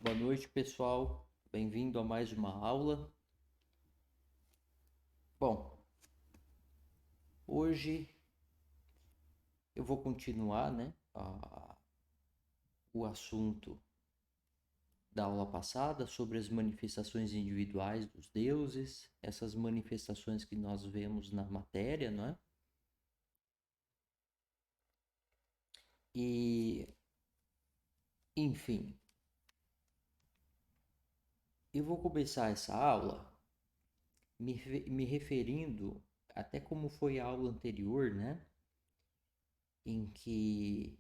Boa noite, pessoal. Bem-vindo a mais uma aula. Bom, hoje eu vou continuar, o assunto da aula passada sobre as manifestações individuais dos deuses, essas manifestações que nós vemos na matéria, não é? E, enfim, eu vou começar essa aula me referindo até como foi a aula anterior, né? Em que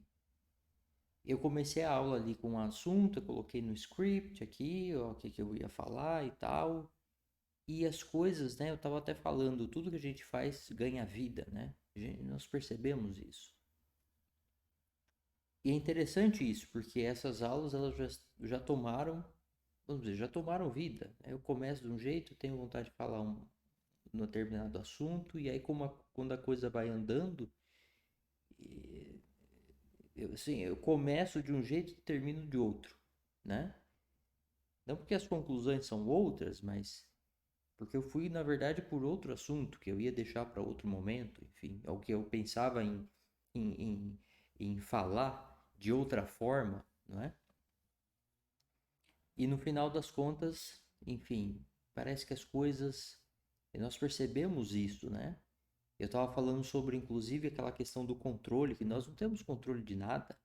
eu comecei a aula ali com um assunto, eu coloquei no script aqui, ó, o que eu ia falar e tal. E as coisas, né? Eu estava até falando, tudo que a gente faz ganha vida, né? Nós percebemos isso. E é interessante isso, porque essas aulas elas já tomaram, vamos dizer, já tomaram vida, né? Eu começo de um jeito, tenho vontade de falar um determinado assunto, e aí quando a coisa vai andando, eu começo de um jeito e termino de outro, né? Não porque as conclusões são outras, mas porque eu fui, na verdade, por outro assunto que eu ia deixar para outro momento, enfim, é o que eu pensava em, em, em falar de outra forma, não é? E no final das contas, enfim, parece que as coisas. Nós percebemos isso, né? Eu estava falando sobre, inclusive, aquela questão do controle, que nós não temos controle de nada.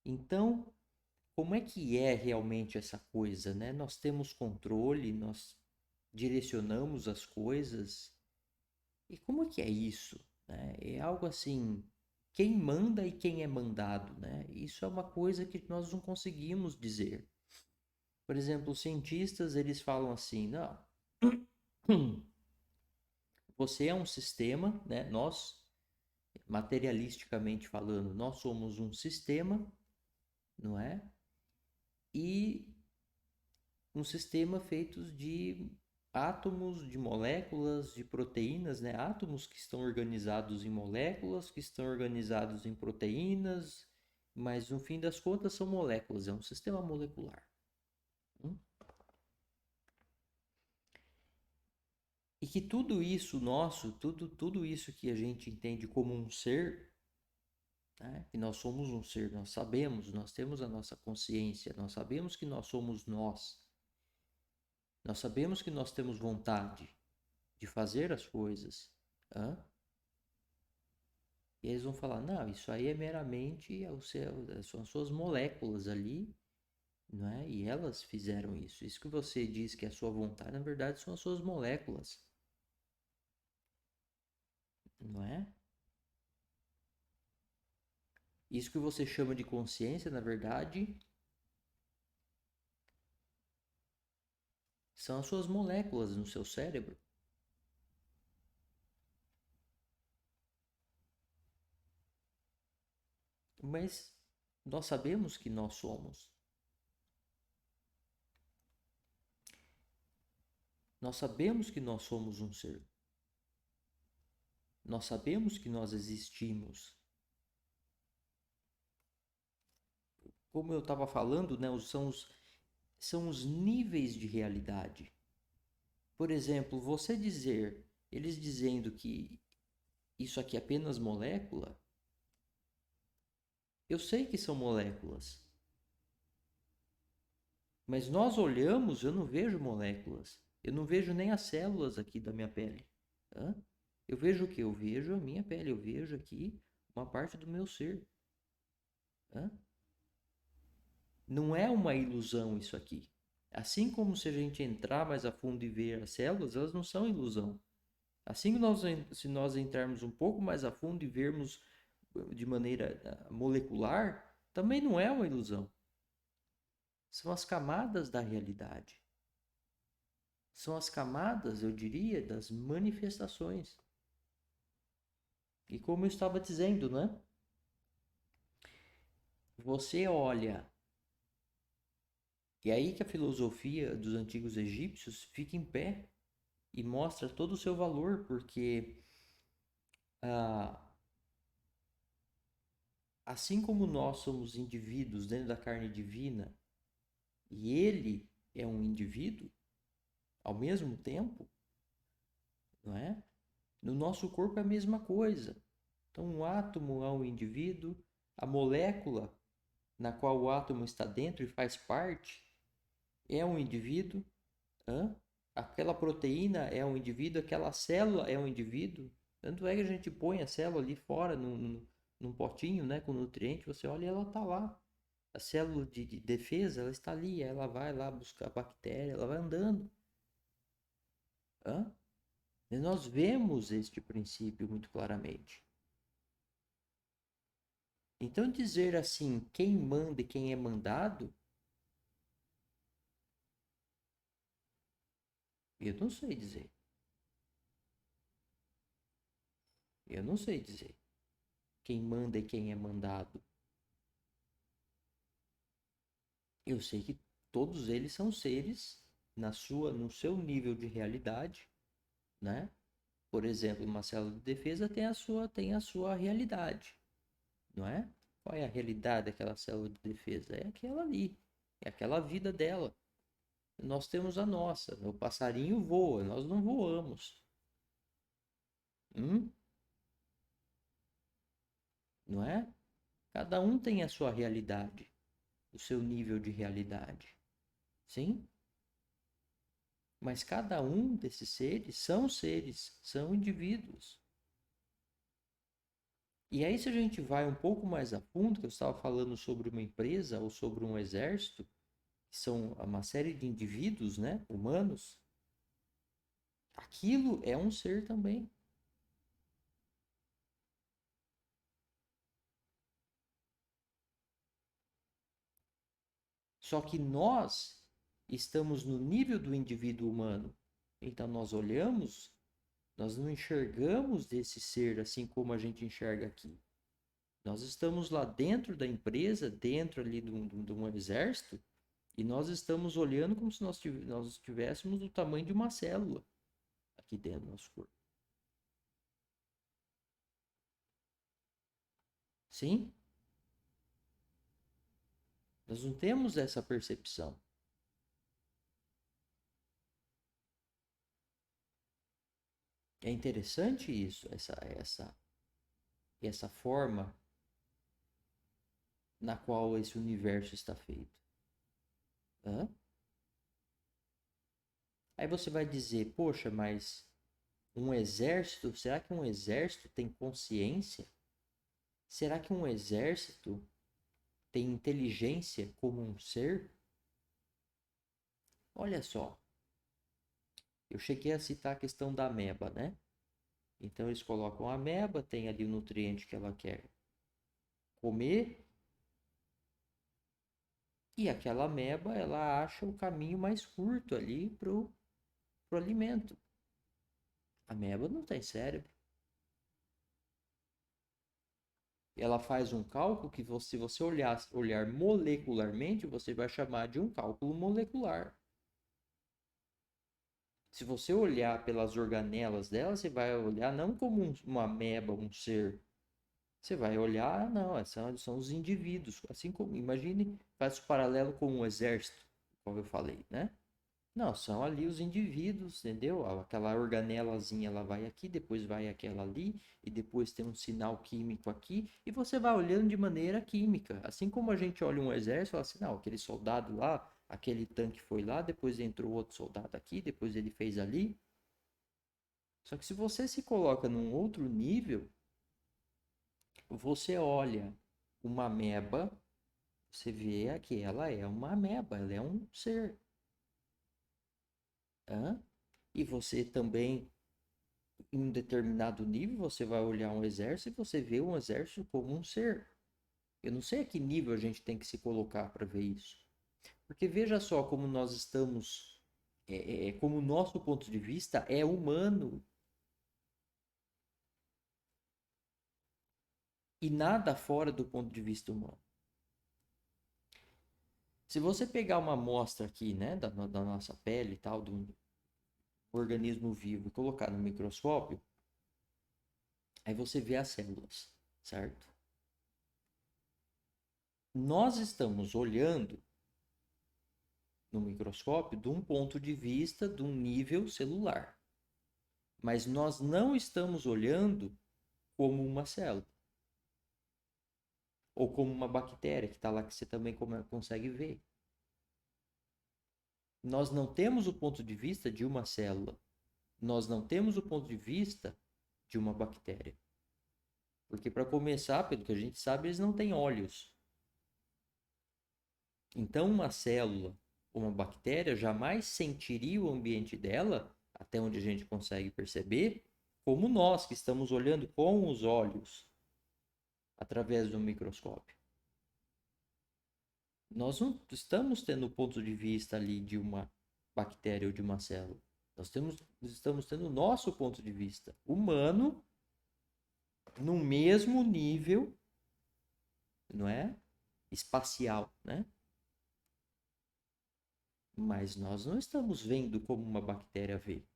Então, como é que é realmente essa coisa, né? Nós temos controle, nós direcionamos as coisas. E como é que é isso, né? É algo assim, quem manda e quem é mandado, né? Isso é uma coisa que nós não conseguimos dizer. Por exemplo, os cientistas, eles falam assim, não, você é um sistema, né? Nós, materialisticamente falando, nós somos um sistema, não é? E um sistema feito de átomos, de moléculas, de proteínas, né? Átomos que estão organizados em moléculas, que estão organizados em proteínas, mas no fim das contas são moléculas, é um sistema molecular. Hum? E que tudo isso nosso, tudo isso que a gente entende como um ser, né? Que nós somos um ser, nós sabemos, nós temos a nossa consciência, nós sabemos que nós somos nós sabemos que nós temos vontade de fazer as coisas. Hã? E eles vão falar, não, isso aí é meramente são as suas moléculas ali, não é? E elas fizeram isso. Isso que você diz que é a sua vontade, na verdade, são as suas moléculas, não é? Isso que você chama de consciência, na verdade, são as suas moléculas no seu cérebro. Mas nós sabemos que nós somos. Nós sabemos que nós somos um ser. Nós sabemos que nós existimos. Como eu estava falando, né, são os níveis de realidade. Por exemplo, você dizer, eles dizendo que isso aqui é apenas molécula, eu sei que são moléculas, mas nós olhamos, eu não vejo moléculas, eu não vejo nem as células aqui da minha pele. Hã? Eu vejo o que? Eu vejo a minha pele, eu vejo aqui uma parte do meu ser. Hã? Não é uma ilusão isso aqui. Assim como se a gente entrar mais a fundo e ver as células, elas não são ilusão. Assim que se nós entrarmos um pouco mais a fundo e vermos de maneira molecular, também não é uma ilusão. São as camadas da realidade. São as camadas, eu diria, das manifestações. E como eu estava dizendo, né? Você olha, e é aí que a filosofia dos antigos egípcios fica em pé e mostra todo o seu valor, porque ah, assim como nós somos indivíduos dentro da carne divina, e ele é um indivíduo ao mesmo tempo, não é? No nosso corpo é a mesma coisa. Então, um átomo é um indivíduo, a molécula na qual o átomo está dentro e faz parte é um indivíduo, hã? Aquela proteína é um indivíduo, aquela célula é um indivíduo. Tanto é que a gente põe a célula ali fora, num potinho, né, com nutriente, você olha e ela está lá. A célula de defesa, ela está ali, ela vai lá buscar a bactéria, ela vai andando. Hã? E nós vemos este princípio muito claramente. Então, dizer assim, quem manda e quem é mandado, eu não sei dizer. Eu não sei dizer quem manda e quem é mandado. Eu sei que todos eles são seres no seu nível de realidade, né? Por exemplo, uma célula de defesa tem a sua realidade, não é? Qual é a realidade daquela célula de defesa? É aquela ali, é aquela vida dela. Nós temos a nossa. O passarinho voa, nós não voamos. Hum? Não é? Cada um tem a sua realidade, o seu nível de realidade. Sim? Mas cada um desses seres, são indivíduos. E aí, se a gente vai um pouco mais a fundo, que eu estava falando sobre uma empresa ou sobre um exército, que são uma série de indivíduos, né, humanos, aquilo é um ser também. Só que nós estamos no nível do indivíduo humano. Então nós olhamos, nós não enxergamos desse ser assim como a gente enxerga aqui. Nós estamos lá dentro da empresa, dentro ali de um exército, e nós estamos olhando como se nós estivéssemos do tamanho de uma célula aqui dentro do nosso corpo. Sim? Nós não temos essa percepção. É interessante isso, essa forma na qual esse universo está feito. Hã? Aí você vai dizer, poxa, mas um exército, será que um exército tem consciência? Será que um exército tem inteligência como um ser? Olha só, eu cheguei a citar a questão da ameba, né? Então eles colocam a ameba, tem ali o nutriente que ela quer comer, e aquela ameba ela acha o caminho mais curto ali pro alimento. A ameba não tem cérebro. Ela faz um cálculo que se você olhar molecularmente, você vai chamar de um cálculo molecular. Se você olhar pelas organelas dela, você vai olhar não como uma ameba, um ser. Você vai olhar, não, são os indivíduos. Assim como, imagine, faz o paralelo com um exército, como eu falei, né? Não, são ali os indivíduos, entendeu? Aquela organelazinha, ela vai aqui, depois vai aquela ali, e depois tem um sinal químico aqui, e você vai olhando de maneira química. Assim como a gente olha um exército, fala assim, não, aquele soldado lá, aquele tanque foi lá, depois entrou outro soldado aqui, depois ele fez ali. Só que se você se coloca num outro nível, você olha uma ameba, você vê que ela é uma ameba, ela é um ser. Hã? E você também em um determinado nível, você vai olhar um exército e você vê um exército como um ser. Eu não sei a que nível a gente tem que se colocar para ver isso. Porque veja só como nós estamos, como o nosso ponto de vista é humano e nada fora do ponto de vista humano. Se você pegar uma amostra aqui, né, da nossa pele e tal, do organismo vivo e colocar no microscópio, aí você vê as células, certo? Nós estamos olhando no microscópio de um ponto de vista de um nível celular. Mas nós não estamos olhando como uma célula. Ou como uma bactéria que está lá que você também consegue ver. Nós não temos o ponto de vista de uma célula. Nós não temos o ponto de vista de uma bactéria. Porque, para começar, pelo que a gente sabe, eles não têm olhos. Então, uma célula, uma bactéria, jamais sentiria o ambiente dela, até onde a gente consegue perceber, como nós que estamos olhando com os olhos através do microscópio. Nós não estamos tendo o ponto de vista ali de uma bactéria ou de uma célula. Nós estamos tendo o nosso ponto de vista humano no mesmo nível, não é? Espacial, né? Mas nós não estamos vendo como uma bactéria vê.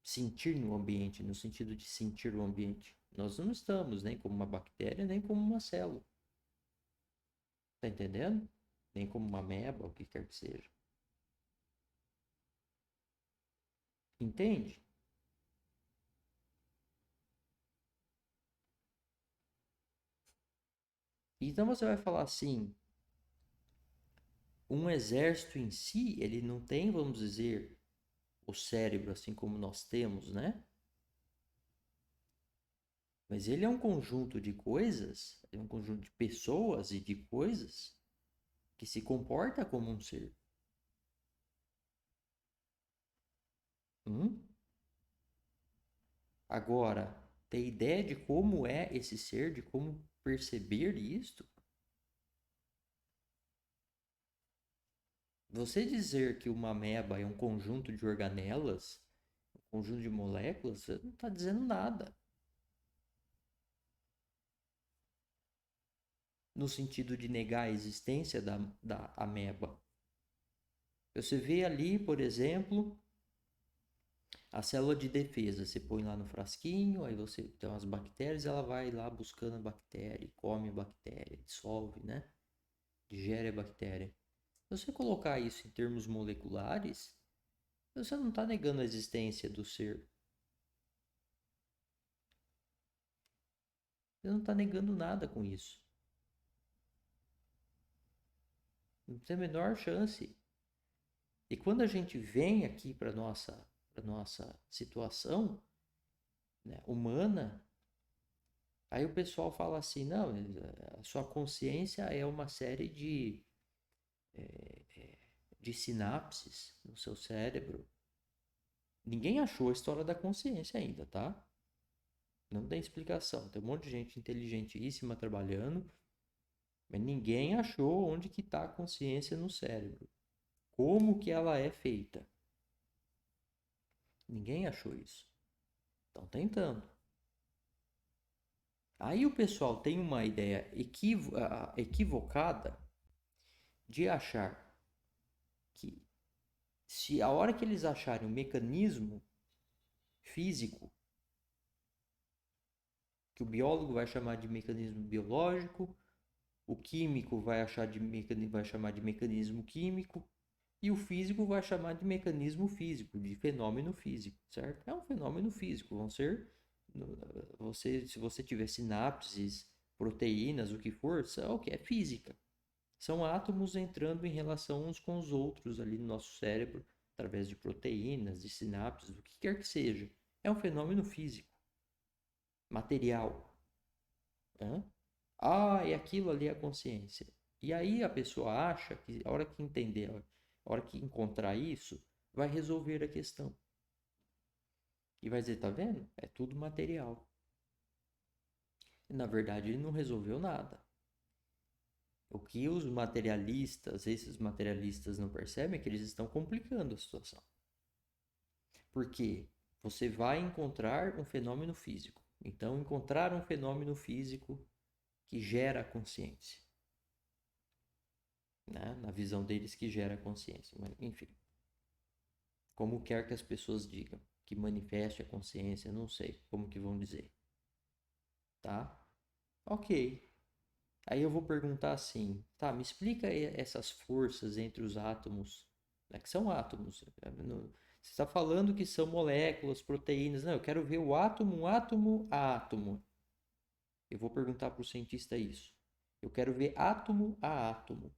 Sentir no ambiente, no sentido de sentir o ambiente. Nós não estamos nem como uma bactéria, nem como uma célula. Tá entendendo? Nem como uma ameba, o que quer que seja. Entende? Então você vai falar assim, um exército em si, ele não tem, vamos dizer, o cérebro assim como nós temos, né? Mas ele é um conjunto de coisas, é um conjunto de pessoas e de coisas que se comporta como um ser. Hum? Agora, ter ideia de como é esse ser, de como perceber isto? Você dizer que uma ameba é um conjunto de organelas, um conjunto de moléculas, você não está dizendo nada. No sentido de negar a existência da ameba. Você vê ali, por exemplo, a célula de defesa. Você põe lá no frasquinho, aí você tem umas bactérias, ela vai lá buscando a bactéria, come a bactéria, dissolve, né? Digere a bactéria. Se você colocar isso em termos moleculares, você não está negando a existência do ser. Você não está negando nada com isso. Não tem a menor chance. E quando a gente vem aqui para nossa situação, né, humana, aí o pessoal fala assim, não, a sua consciência é uma série de sinapses no seu cérebro. Ninguém achou a história da consciência ainda, tá? Não tem explicação. Tem um monte de gente inteligentíssima trabalhando, mas ninguém achou onde que está a consciência no cérebro. Como que ela é feita? Ninguém achou isso. Estão tentando. Aí o pessoal tem uma ideia equivocada de achar que se a hora que eles acharem um mecanismo físico, que o biólogo vai chamar de mecanismo biológico, o químico vai chamar de mecanismo químico, e o físico vai chamar de mecanismo físico, de fenômeno físico, certo? É um fenômeno físico, vão ser se você tiver sinapses, proteínas, o que for, o que é física. São átomos entrando em relação uns com os outros ali no nosso cérebro, através de proteínas, de sinapses, o que quer que seja. É um fenômeno físico, material. Né? Ah, e aquilo ali é a consciência. E aí a pessoa acha que a hora que entender, a hora que encontrar isso, vai resolver a questão. E vai dizer, tá vendo? É tudo material. E, na verdade, ele não resolveu nada. O que os materialistas, esses materialistas não percebem é que eles estão complicando a situação. Porque você vai encontrar um fenômeno físico. Então, encontrar um fenômeno físico que gera consciência. Né? Na visão deles, que gera consciência. Mas, enfim. Como quer que as pessoas digam. Que manifeste a consciência, não sei como que vão dizer. Tá? Ok. Aí eu vou perguntar assim, tá, me explica aí essas forças entre os átomos Não é que são átomos. Você está falando que são moléculas, proteínas. Não, eu quero ver o átomo, um átomo a átomo. Eu vou perguntar para o cientista isso. Eu quero ver átomo a átomo.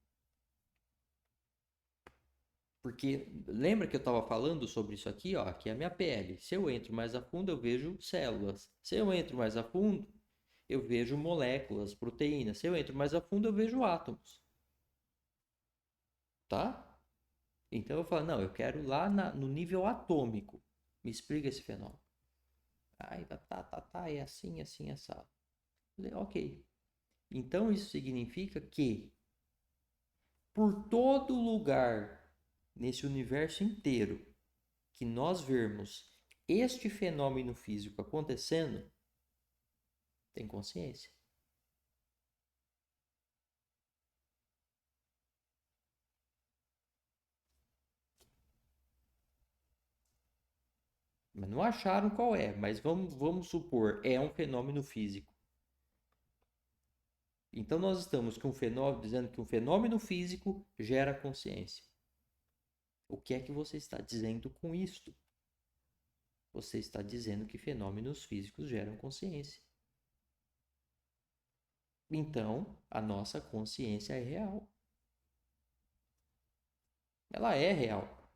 Porque lembra que eu estava falando sobre isso aqui, ó? Aqui é a minha pele. Se eu entro mais a fundo, eu vejo células. Se eu entro mais a fundo, eu vejo moléculas, proteínas. Se eu entro mais a fundo, eu vejo átomos. Tá? Então eu falo, não, eu quero lá no nível atômico. Me explica esse fenômeno. Aí tá, é assim, assim, assado. Falei, ok. Então isso significa que por todo lugar nesse universo inteiro que nós vermos este fenômeno físico acontecendo, tem consciência. Mas não acharam qual é, mas vamos supor, é um fenômeno físico. Então nós estamos com um fenômeno, dizendo que um fenômeno físico gera consciência. O que é que você está dizendo com isto? Você está dizendo que fenômenos físicos geram consciência. Então, a nossa consciência é real. Ela é real.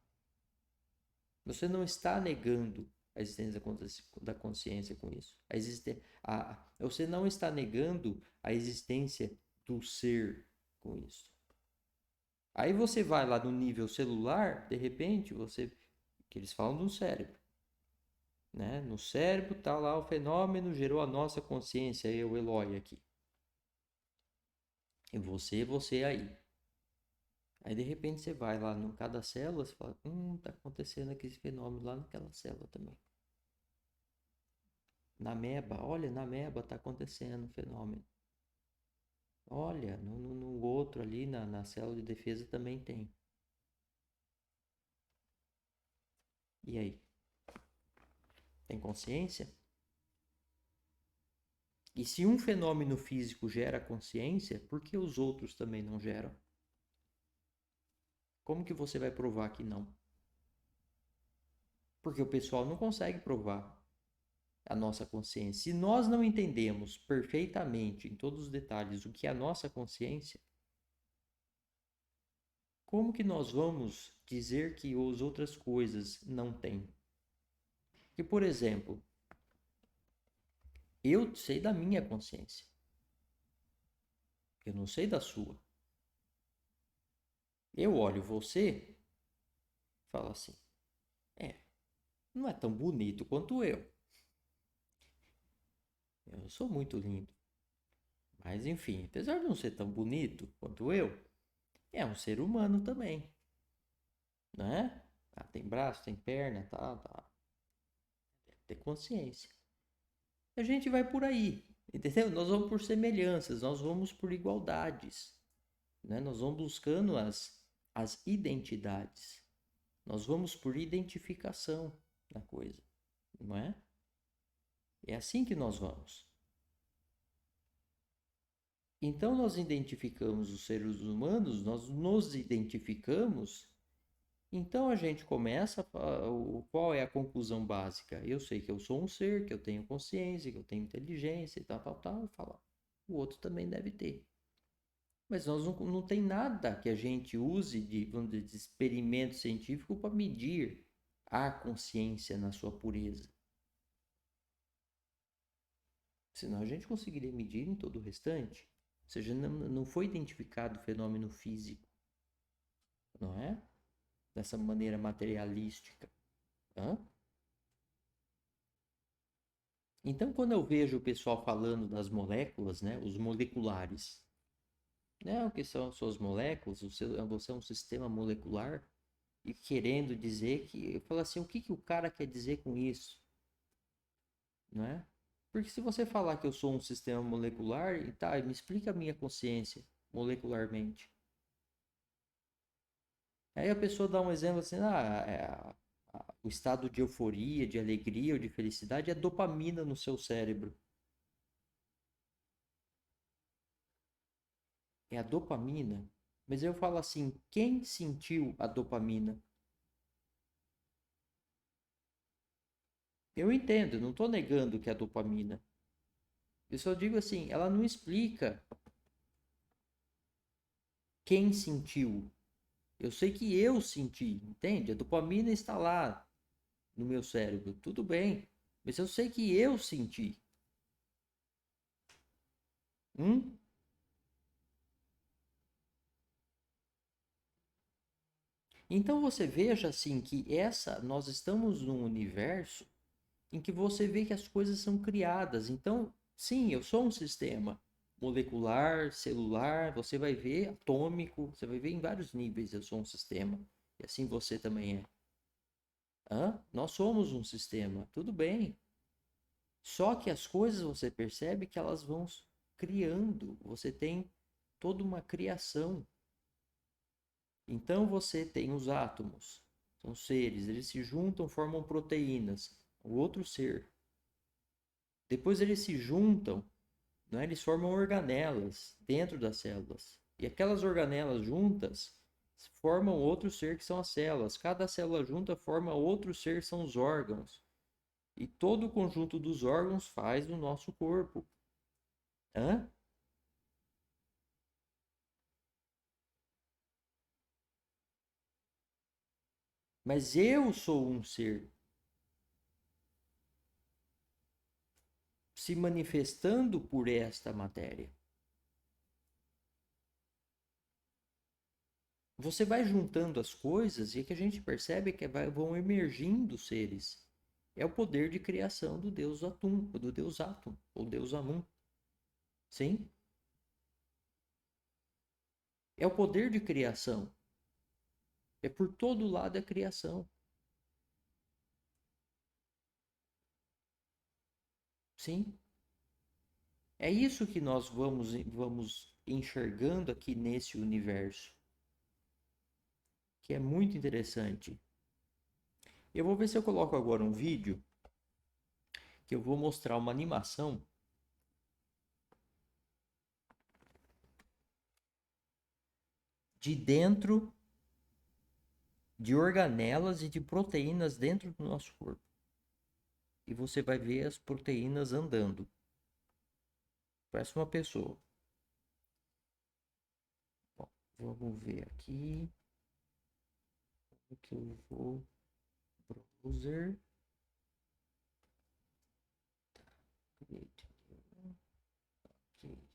Você não está negando a existência da consciência com isso. Você não está negando a existência do ser com isso. Aí você vai lá no nível celular, de repente, que eles falam do cérebro. Né? No cérebro está lá o fenômeno, gerou a nossa consciência, eu, Eloy, aqui. E você aí. Aí de repente você vai lá em cada célula e fala, tá acontecendo aquele fenômeno lá naquela célula também. Na ameba, olha, na ameba tá acontecendo um fenômeno. Olha, no outro ali, na célula de defesa também tem. E aí? Tem consciência? E se um fenômeno físico gera consciência, por que os outros também não geram? Como que você vai provar que não? Porque o pessoal não consegue provar a nossa consciência. Se nós não entendemos perfeitamente, em todos os detalhes, o que é a nossa consciência, como que nós vamos dizer que as outras coisas não têm? Que, por exemplo, eu sei da minha consciência. Eu não sei da sua. Eu olho você e falo assim: não é tão bonito quanto eu. Eu sou muito lindo. Mas enfim, apesar de não ser tão bonito quanto eu, é um ser humano também, né? Tem braço, tem perna, tá. Ter consciência. A gente vai por aí, entendeu? Nós vamos por semelhanças, nós vamos por igualdades, né? Nós vamos buscando as identidades. Nós vamos por identificação da coisa, não é? É assim que nós vamos. Então nós identificamos os seres humanos, nós nos identificamos. Então a gente começa qual é a conclusão básica? Eu sei que eu sou um ser, que eu tenho consciência, que eu tenho inteligência e tal, eu falo, o outro também deve ter. Mas nós não tem nada que a gente use vamos dizer, de experimento científico para medir a consciência na sua pureza. Senão a gente conseguiria medir em todo o restante. Ou seja, não foi identificado o fenômeno físico, não é? Dessa maneira materialística. Hã? Então, quando eu vejo o pessoal falando das moléculas, né, os moleculares, né, o que são as suas moléculas, você é um sistema molecular, e querendo dizer que, eu falo assim, o que o cara quer dizer com isso? Não é? Porque se você falar que eu sou um sistema molecular, e tá, me explica a minha consciência molecularmente. Aí a pessoa dá um exemplo assim, o estado de euforia, de alegria ou de felicidade é dopamina no seu cérebro. É a dopamina. Mas eu falo assim, quem sentiu a dopamina? Eu entendo, eu não estou negando que é a dopamina. Eu só digo assim, ela não explica quem sentiu. Eu sei que eu senti, entende? A dopamina está lá no meu cérebro, tudo bem. Mas eu sei que eu senti. Hum? Então você veja assim que nós estamos num universo em que você vê que as coisas são criadas. Então, sim, eu sou um sistema molecular, celular, você vai ver atômico, você vai ver em vários níveis eu sou um sistema. E assim você também é. Hã? Nós somos um sistema, tudo bem. Só que as coisas você percebe que elas vão criando. Você tem toda uma criação. Então você tem os átomos, são seres, eles se juntam, formam proteínas, o outro ser. Depois eles se juntam, né, eles formam organelas dentro das células. E aquelas organelas juntas formam outro ser que são as células. Cada célula junta forma outro ser, são os órgãos. E todo o conjunto dos órgãos faz o nosso corpo. Hã? Mas eu sou um ser se manifestando por esta matéria. Você vai juntando as coisas e o que a gente percebe é que vão emergindo seres. É o poder de criação do Deus Atum, do Deus Atum, ou Deus Anum. Sim? É o poder de criação. É por todo lado a criação. Sim? É isso que nós vamos enxergando aqui nesse universo, que é muito interessante. Eu vou ver se eu coloco agora um vídeo que eu vou mostrar uma animação de dentro de organelas e de proteínas dentro do nosso corpo. E você vai ver as proteínas andando. Parece uma pessoa. Bom, vamos ver aqui. O que eu vou. Browser. Create new. Ok.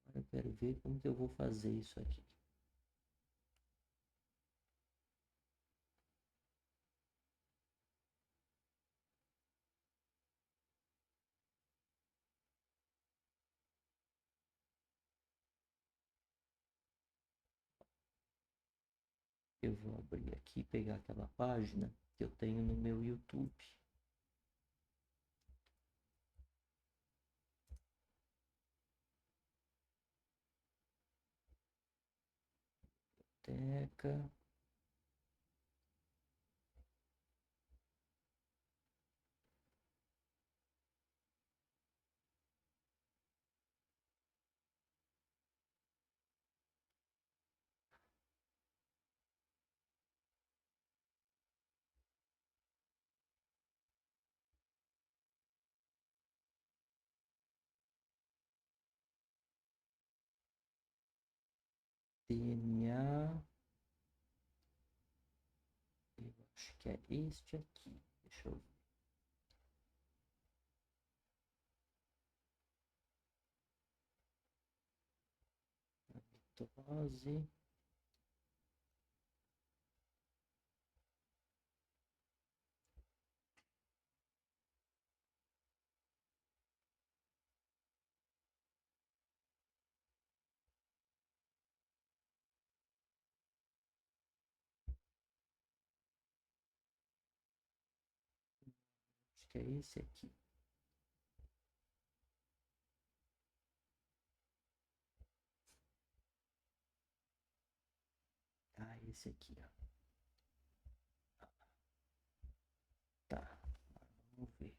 Agora eu quero ver como que eu vou fazer isso aqui. Eu vou abrir aqui e pegar aquela página que eu tenho no meu YouTube. Teca. DNA. Eu acho que é este aqui. Deixa eu ver. Mitose. Acho que é esse aqui. Ah, esse aqui, ó. Tá, vamos ver.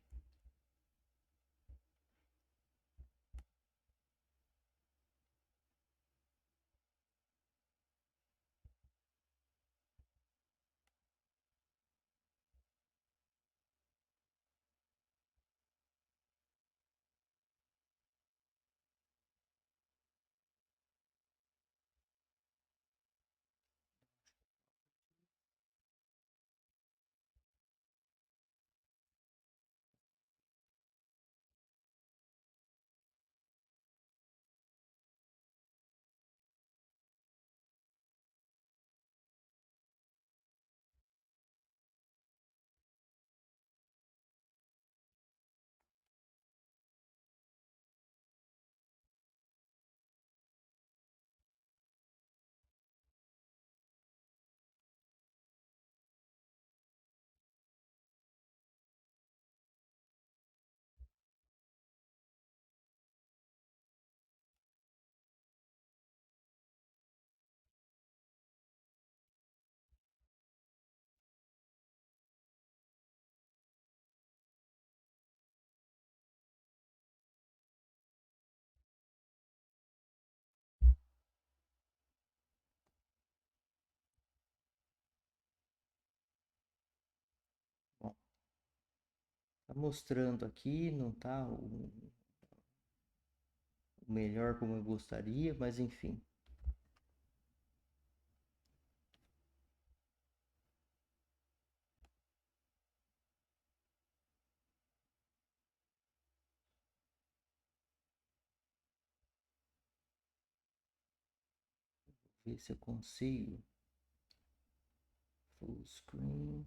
Tá mostrando aqui, não tá o melhor como eu gostaria, mas enfim. Ver se eu consigo. Full screen.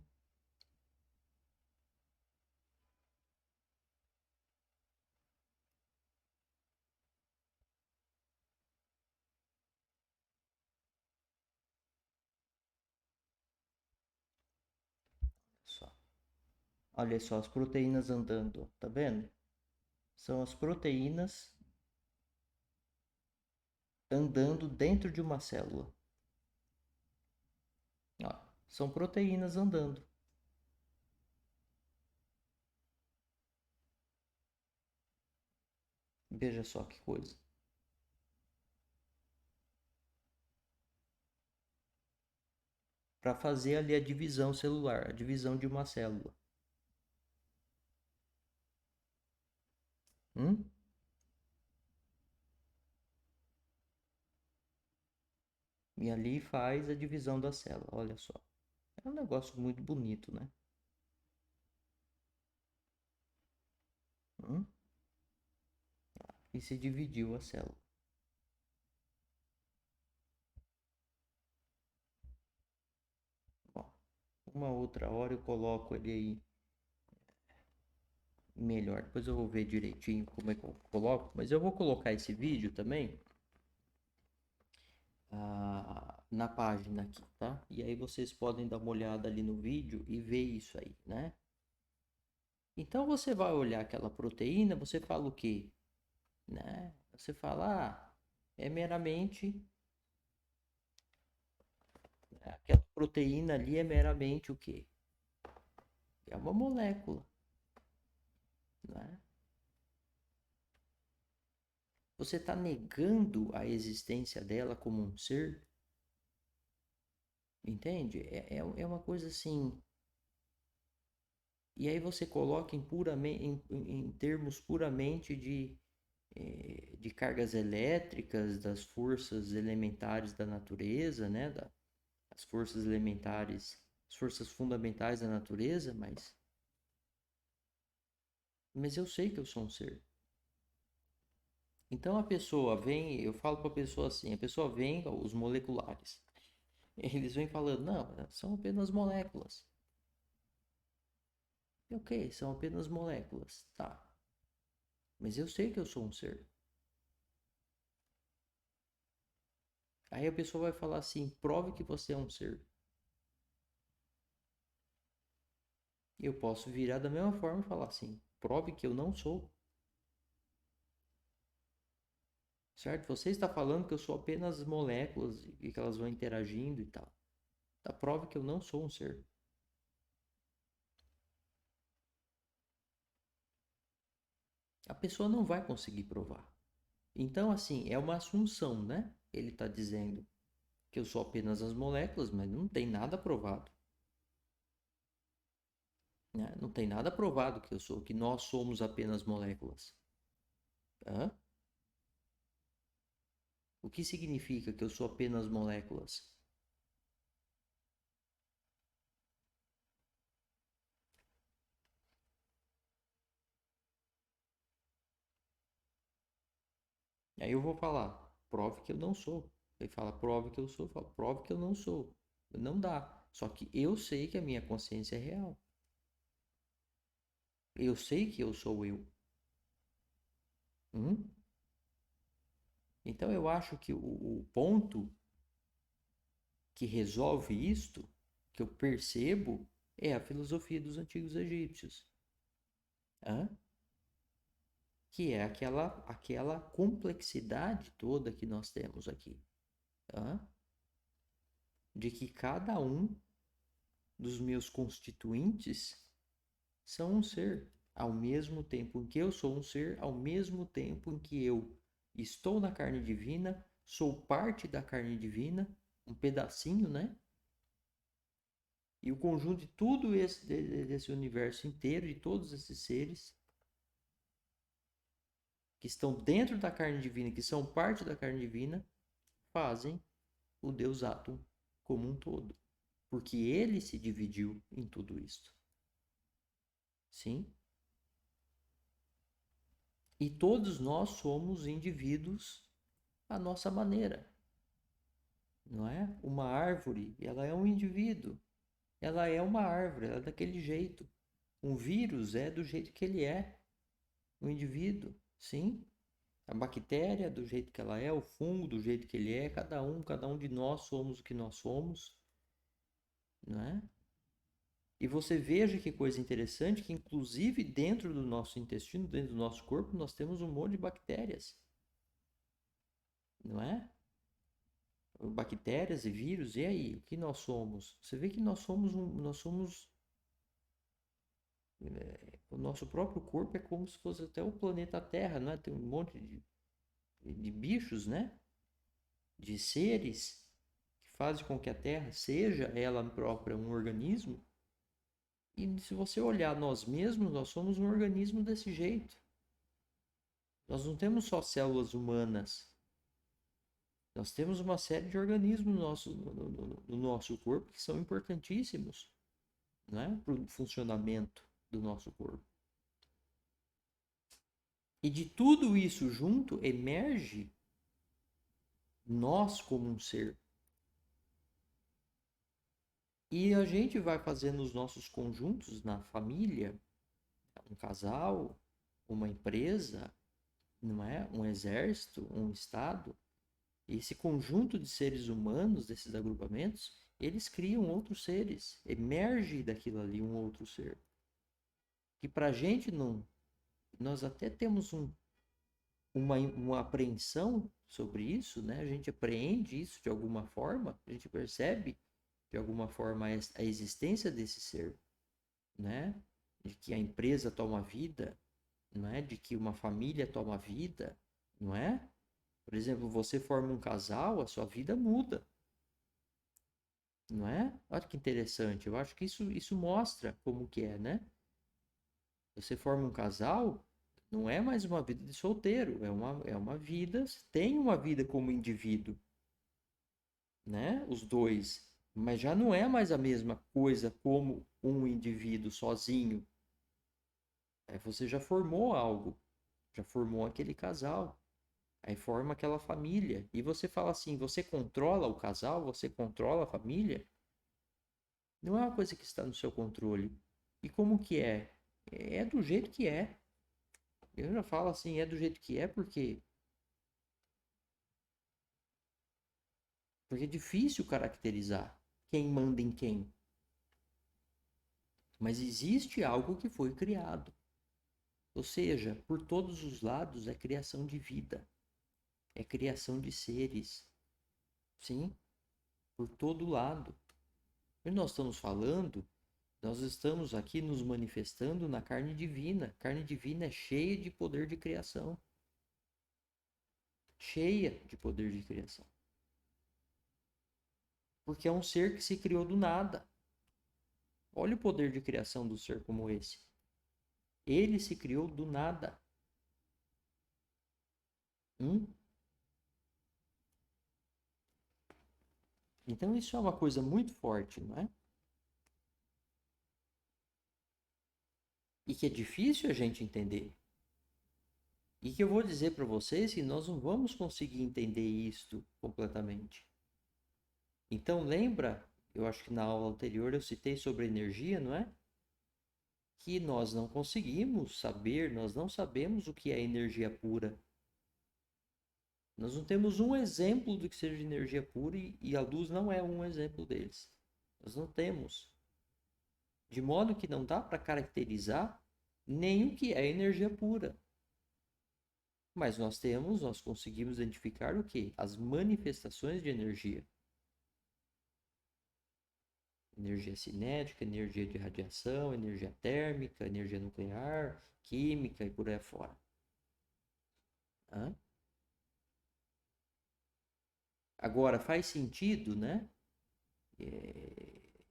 Só. Olha só as proteínas andando, tá vendo? São as proteínas andando dentro de uma célula. Ó, são proteínas andando. Veja só que coisa. Para fazer ali a divisão celular, a divisão de uma célula. Hum? E ali faz a divisão da célula, olha só. É um negócio muito bonito, né? Hum? E se dividiu a célula. Bom, uma outra hora eu coloco ele aí melhor. Depois eu vou ver direitinho como é que eu coloco. Mas eu vou colocar esse vídeo também na página aqui, tá? E aí vocês podem dar uma olhada ali no vídeo e ver isso aí, né? Então você vai olhar aquela proteína, você fala o quê? Né? Você fala, é meramente aquela proteína ali é meramente o quê? É uma molécula, né? Você está negando a existência dela como um ser, entende? É uma coisa assim. E aí você coloca em termos puramente de cargas elétricas, das forças elementares da natureza, né? As forças elementares, as forças fundamentais da natureza, mas eu sei que eu sou um ser. Então a pessoa vem, eu falo para a pessoa assim, a pessoa vem, os moleculares, eles vêm falando, não, são apenas moléculas. Ok, são apenas moléculas, tá. Mas eu sei que eu sou um ser. Aí a pessoa vai falar assim, prove que você é um ser. Eu posso virar da mesma forma e falar assim, prove que eu não sou. Certo? Você está falando que eu sou apenas moléculas e que elas vão interagindo e tal. Tá, prove que eu não sou um ser. A pessoa não vai conseguir provar. Então, assim, é uma assunção, né? Ele está dizendo que eu sou apenas as moléculas, mas não tem nada provado. Né? Não tem nada provado que eu sou, que nós somos apenas moléculas. Hã? O que significa que eu sou apenas moléculas? Aí eu vou falar, prove que eu não sou. Ele fala, prove que eu sou. Eu falo, prove que eu não sou. Não dá. Só que eu sei que a minha consciência é real. Eu sei que eu sou eu. Hum? Então eu acho que o ponto que resolve isto, que eu percebo, é a filosofia dos antigos egípcios. Hã? Que é aquela complexidade toda que nós temos aqui. Hã? De que cada um dos meus constituintes são um ser. Ao mesmo tempo em que eu sou um ser, ao mesmo tempo em que eu estou na carne divina, sou parte da carne divina, um pedacinho, né? E o conjunto de tudo desse universo inteiro, de todos esses seres que estão dentro da carne divina, que são parte da carne divina, fazem o Deus átomo como um todo. Porque ele se dividiu em tudo isto. Sim? E todos nós somos indivíduos à nossa maneira. Não é? Uma árvore, ela é um indivíduo. Ela é uma árvore, ela é daquele jeito. Um vírus é do jeito que ele é. O indivíduo, sim. A bactéria do jeito que ela é, o fungo do jeito que ele é, cada um de nós somos o que nós somos, não é? E você veja que coisa interessante, que inclusive dentro do nosso intestino, dentro do nosso corpo, nós temos um monte de bactérias, não é? Bactérias e vírus, e aí, o que nós somos? Você vê que nós somos o nosso próprio corpo é como se fosse até o planeta Terra, não é? Tem um monte de bichos, né? De seres que fazem com que a Terra seja ela própria um organismo. E se você olhar nós mesmos, nós somos um organismo desse jeito. Nós não temos só células humanas. Nós temos uma série de organismos no nosso corpo que são importantíssimos, né, para o funcionamento do nosso corpo. E de tudo isso junto emerge nós como um ser. E a gente vai fazendo os nossos conjuntos na família, um casal, uma empresa, não é? Um exército, um estado. E esse conjunto de seres humanos, desses agrupamentos, eles criam outros seres. Emerge daquilo ali um outro ser. Que para a gente não. Nós até temos uma apreensão sobre isso, né? A gente apreende isso de alguma forma, a gente percebe de alguma forma a existência desse ser, né? De que a empresa toma vida, não é? De que uma família toma vida, não é? Por exemplo, você forma um casal, a sua vida muda, não é? Olha que interessante. Eu acho que isso mostra como que é, né? Você forma um casal, não é mais uma vida de solteiro, é uma vida, tem uma vida como indivíduo, né? Os dois, mas já não é mais a mesma coisa como um indivíduo sozinho. Você já formou algo, já formou aquele casal, aí forma aquela família. E você fala assim, você controla o casal, você controla a família? Não é uma coisa que está no seu controle. E como que é? É do jeito que é. Eu já falo assim, é do jeito que é porque é difícil caracterizar quem manda em quem. Mas existe algo que foi criado. Ou seja, por todos os lados é criação de vida, é criação de seres. Sim, por todo lado. Quando nós estamos falando, nós estamos aqui nos manifestando na carne divina. Carne divina é cheia de poder de criação. Cheia de poder de criação. Porque é um ser que se criou do nada. Olha o poder de criação do ser como esse. Ele se criou do nada. Hum? Então isso é uma coisa muito forte, não é? E que é difícil a gente entender. E que eu vou dizer para vocês que nós não vamos conseguir entender isto completamente. Então lembra, eu acho que na aula anterior eu citei sobre energia, não é? Que nós não conseguimos saber, nós não sabemos o que é energia pura. Nós não temos um exemplo do que seja energia pura e a luz não é um exemplo deles. Nós não temos. De modo que não dá para caracterizar nem o que é energia pura. Mas nós conseguimos identificar o que? As manifestações de energia. Energia cinética, energia de radiação, energia térmica, energia nuclear, química e por aí fora. Hã? Agora, faz sentido, né?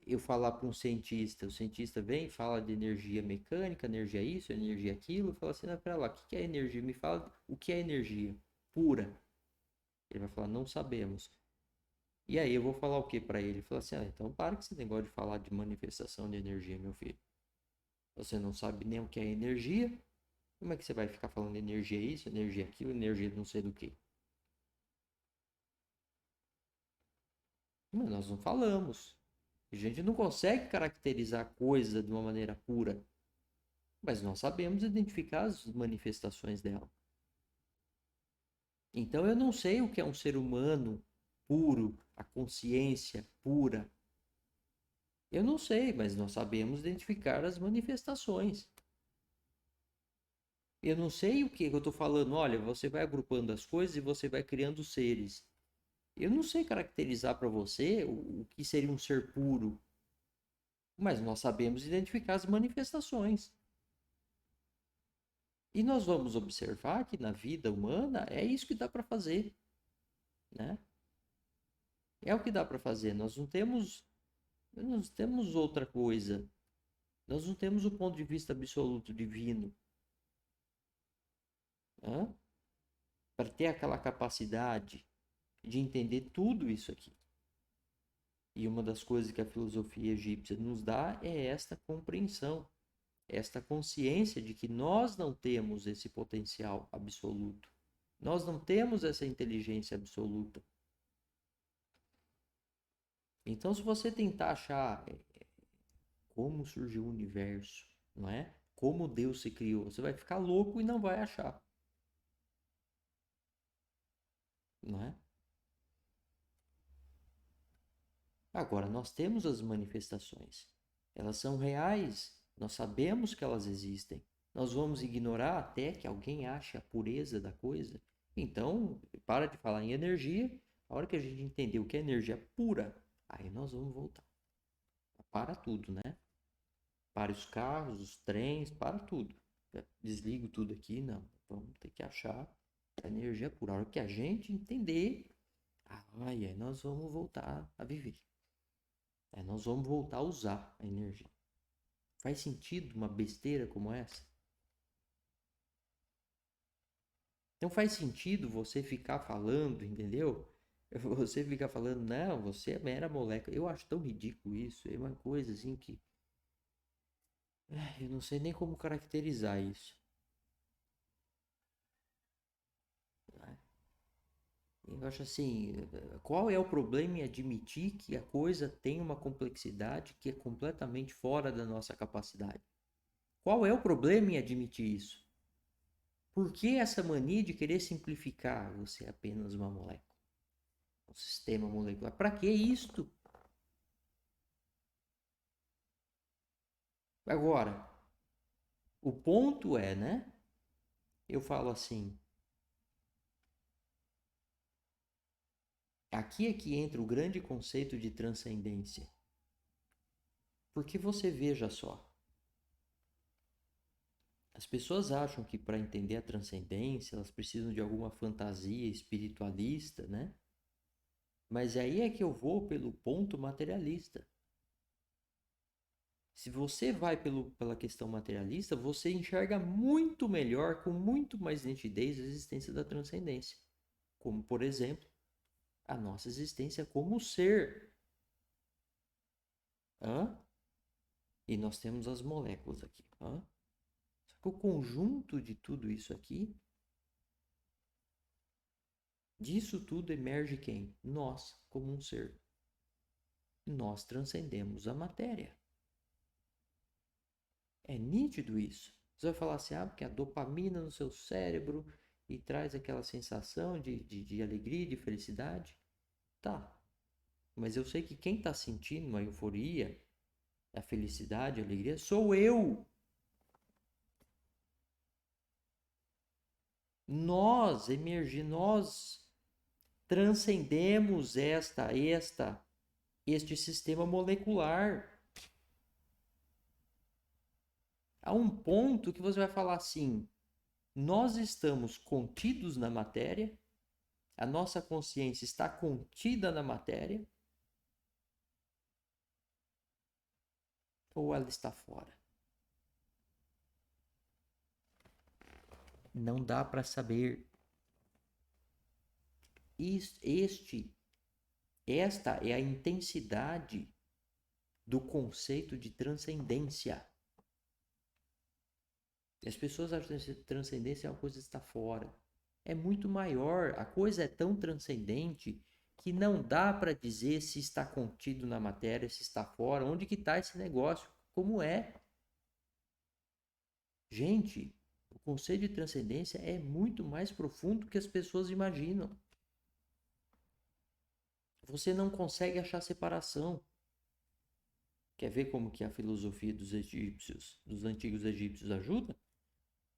eu falar para um cientista, o cientista vem, fala de energia mecânica, energia isso, energia aquilo, fala assim, pera lá, o que é energia? Me fala o que é energia pura. Ele vai falar, não sabemos. E aí eu vou falar o que para ele? Ele fala assim, então para com esse negócio de falar de manifestação de energia, meu filho. Você não sabe nem o que é energia, como é que você vai ficar falando energia isso, energia aquilo, energia não sei do que? Mas nós não falamos. A gente não consegue caracterizar a coisa de uma maneira pura, mas nós sabemos identificar as manifestações dela. Então eu não sei o que é um ser humano puro, a consciência pura. Eu não sei, mas nós sabemos identificar as manifestações. Eu não sei o que eu estou falando. Olha, você vai agrupando as coisas e você vai criando seres. Eu não sei caracterizar para você o que seria um ser puro, mas nós sabemos identificar as manifestações. E nós vamos observar que na vida humana é isso que dá para fazer, né? É o que dá para fazer. Nós não temos outra coisa. Nós não temos o ponto de vista absoluto divino, para ter aquela capacidade de entender tudo isso aqui. E uma das coisas que a filosofia egípcia nos dá é esta compreensão, esta consciência de que nós não temos esse potencial absoluto. Nós não temos essa inteligência absoluta. Então, se você tentar achar como surgiu o universo, não é? Como Deus se criou, você vai ficar louco e não vai achar, não é? Agora, nós temos as manifestações. Elas são reais. Nós sabemos que elas existem. Nós vamos ignorar até que alguém ache a pureza da coisa. Então, para de falar em energia. A hora que a gente entender o que é energia pura, aí nós vamos voltar. Para tudo, né? Para os carros, os trens, para tudo. Desligo tudo aqui, não. Vamos ter que achar a energia pura. A hora que a gente entender, aí nós vamos voltar a viver. Nós vamos voltar a usar a energia. Faz sentido uma besteira como essa? Não faz sentido você ficar falando, entendeu? Você ficar falando, não, você é mera molécula. Eu acho tão ridículo isso. É uma coisa assim que. Eu não sei nem como caracterizar isso. Eu acho assim, qual é o problema em admitir que a coisa tem uma complexidade que é completamente fora da nossa capacidade? Qual é o problema em admitir isso? Por que essa mania de querer simplificar? Você é apenas uma molécula, um sistema molecular. Para que isto? Agora, o ponto é, né? Eu falo assim, aqui é que entra o grande conceito de transcendência. Porque você veja só, as pessoas acham que para entender a transcendência, elas precisam de alguma fantasia espiritualista, né? Mas aí é que eu vou pelo ponto materialista. Se você vai pela questão materialista, você enxerga muito melhor, com muito mais nitidez, a existência da transcendência. Como, por exemplo, a nossa existência como ser. Hã? E nós temos as moléculas aqui. Hã? Só que o conjunto de tudo isso aqui, disso tudo emerge quem? Nós, como um ser. Nós transcendemos a matéria. É nítido isso. Você vai falar assim, porque a dopamina no seu cérebro e traz aquela sensação de alegria, de felicidade. Tá, mas eu sei que quem está sentindo uma euforia, a felicidade, a alegria, sou eu. Nós transcendemos este sistema molecular. Há um ponto que você vai falar assim: nós estamos contidos na matéria, a nossa consciência está contida na matéria, ou ela está fora? Não dá para saber. Esta é a intensidade do conceito de transcendência. As pessoas acham que transcendência é uma coisa que está fora. É muito maior. A coisa é tão transcendente que não dá para dizer se está contido na matéria, se está fora, onde que está esse negócio, como é. Gente, o conceito de transcendência é muito mais profundo do que as pessoas imaginam. Você não consegue achar separação. Quer ver como que a filosofia dos egípcios, dos antigos egípcios ajuda?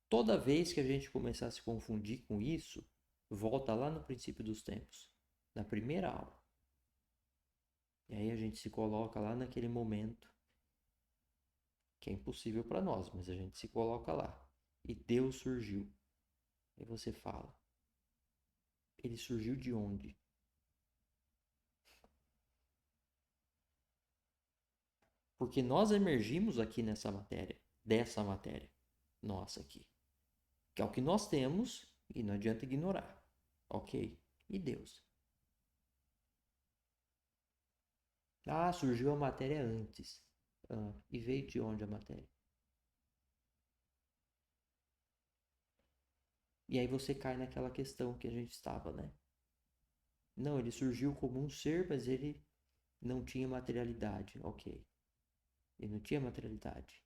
Toda vez que a gente começar a se confundir com isso, volta lá no princípio dos tempos, na primeira aula. E aí a gente se coloca lá naquele momento que é impossível para nós, mas a gente se coloca lá. E Deus surgiu. Aí você fala, ele surgiu de onde? Porque nós emergimos aqui nessa matéria, dessa matéria, nossa aqui. Que é o que nós temos e não adianta ignorar. Ok? E Deus? Ah, surgiu a matéria antes. Ah, e veio de onde a matéria? E aí você cai naquela questão que a gente estava, né? Não, ele surgiu como um ser, mas ele não tinha materialidade. Ok. Ele não tinha materialidade.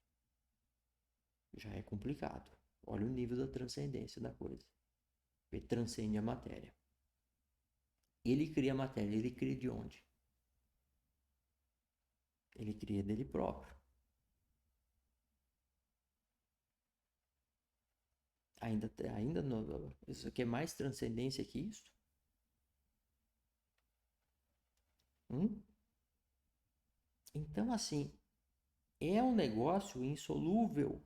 Já é complicado. Olha o nível da transcendência da coisa. Ele transcende a matéria. Ele cria a matéria. Ele cria de onde? Ele cria dele próprio. Ainda não, isso aqui é mais transcendência que isso? Então, assim, é um negócio insolúvel.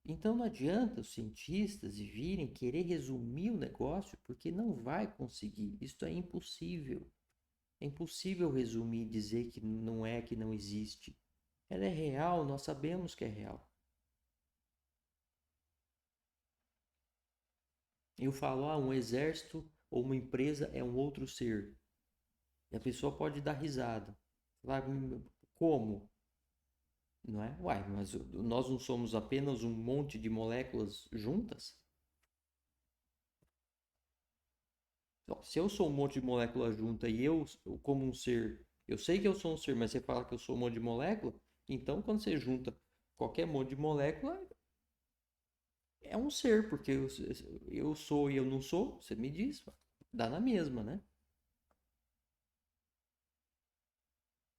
Então não adianta os cientistas virem querer resumir o negócio, porque não vai conseguir. Isto é impossível. É impossível resumir e dizer que não existe. Ela é real, nós sabemos que é real. Eu falo, um exército ou uma empresa é um outro ser. E a pessoa pode dar risada. Falar, como? Não é? Uai, mas nós não somos apenas um monte de moléculas juntas? Então, se eu sou um monte de molécula junta e eu, como um ser, eu sei que eu sou um ser, mas você fala que eu sou um monte de molécula, então quando você junta qualquer monte de molécula, é um ser, porque eu sou e eu não sou, você me diz, dá na mesma, né?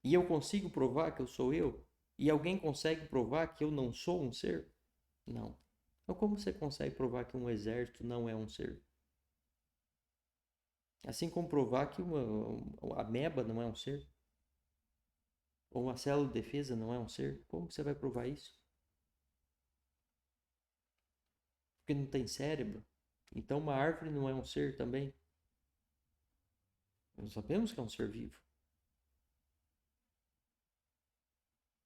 E eu consigo provar que eu sou eu? E alguém consegue provar que eu não sou um ser? Não. Então como você consegue provar que um exército não é um ser? Assim como provar que uma ameba não é um ser? Ou uma célula de defesa não é um ser? Como que você vai provar isso? Porque não tem cérebro. Então uma árvore não é um ser também. Nós sabemos que é um ser vivo.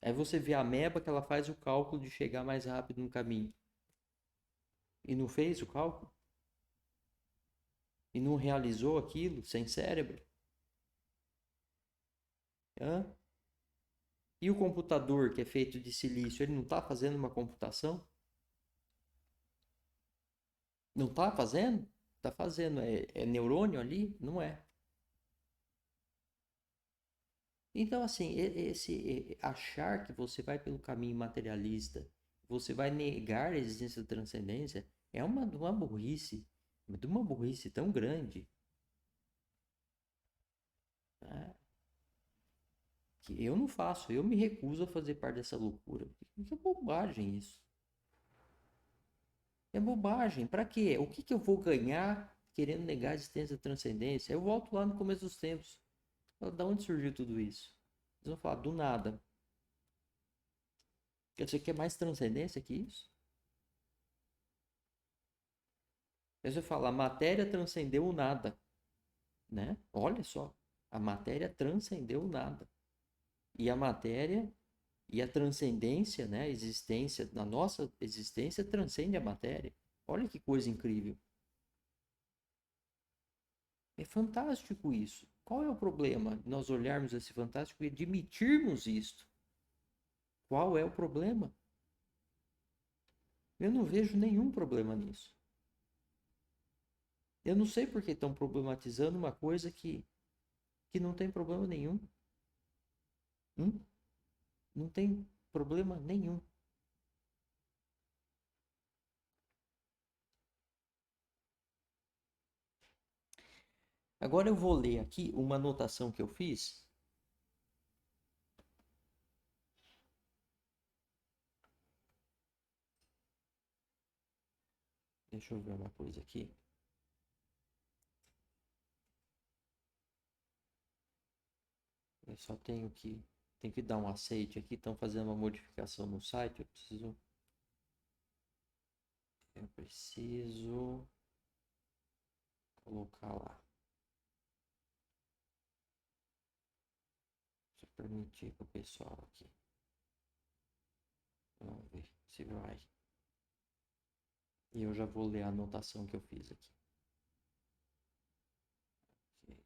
Aí você vê a ameba que ela faz o cálculo de chegar mais rápido no caminho. E não fez o cálculo? E não realizou aquilo sem cérebro? Hã? E o computador que é feito de silício, ele não está fazendo uma computação? Não está fazendo? Está fazendo. É neurônio ali? Não é. Então, assim, achar que você vai pelo caminho materialista, você vai negar a existência da transcendência, é uma burrice, de uma burrice tão grande, né, que eu não faço, eu me recuso a fazer parte dessa loucura. Que bobagem isso. É bobagem. Para quê? O que eu vou ganhar querendo negar a existência da transcendência? Eu volto lá no começo dos tempos. Da onde surgiu tudo isso? Eles vão falar, do nada. Quer dizer que é mais transcendência que isso? Aí você fala, a matéria transcendeu o nada, né? Olha só, a matéria transcendeu o nada. E a matéria E a transcendência, né, a existência, na nossa existência, transcende a matéria. Olha que coisa incrível. É fantástico isso. Qual é o problema de nós olharmos esse fantástico e admitirmos isto? Qual é o problema? Eu não vejo nenhum problema nisso. Eu não sei por que estão problematizando uma coisa que não tem problema nenhum. Hum? Não tem problema nenhum. Agora eu vou ler aqui uma anotação que eu fiz. Deixa eu ver uma coisa aqui. Eu só tenho que dar um aceite aqui. Estão fazendo uma modificação no site. Eu preciso colocar lá. Deixa eu permitir para o pessoal aqui. Vamos ver se vai. E eu já vou ler a anotação que eu fiz aqui. Ok.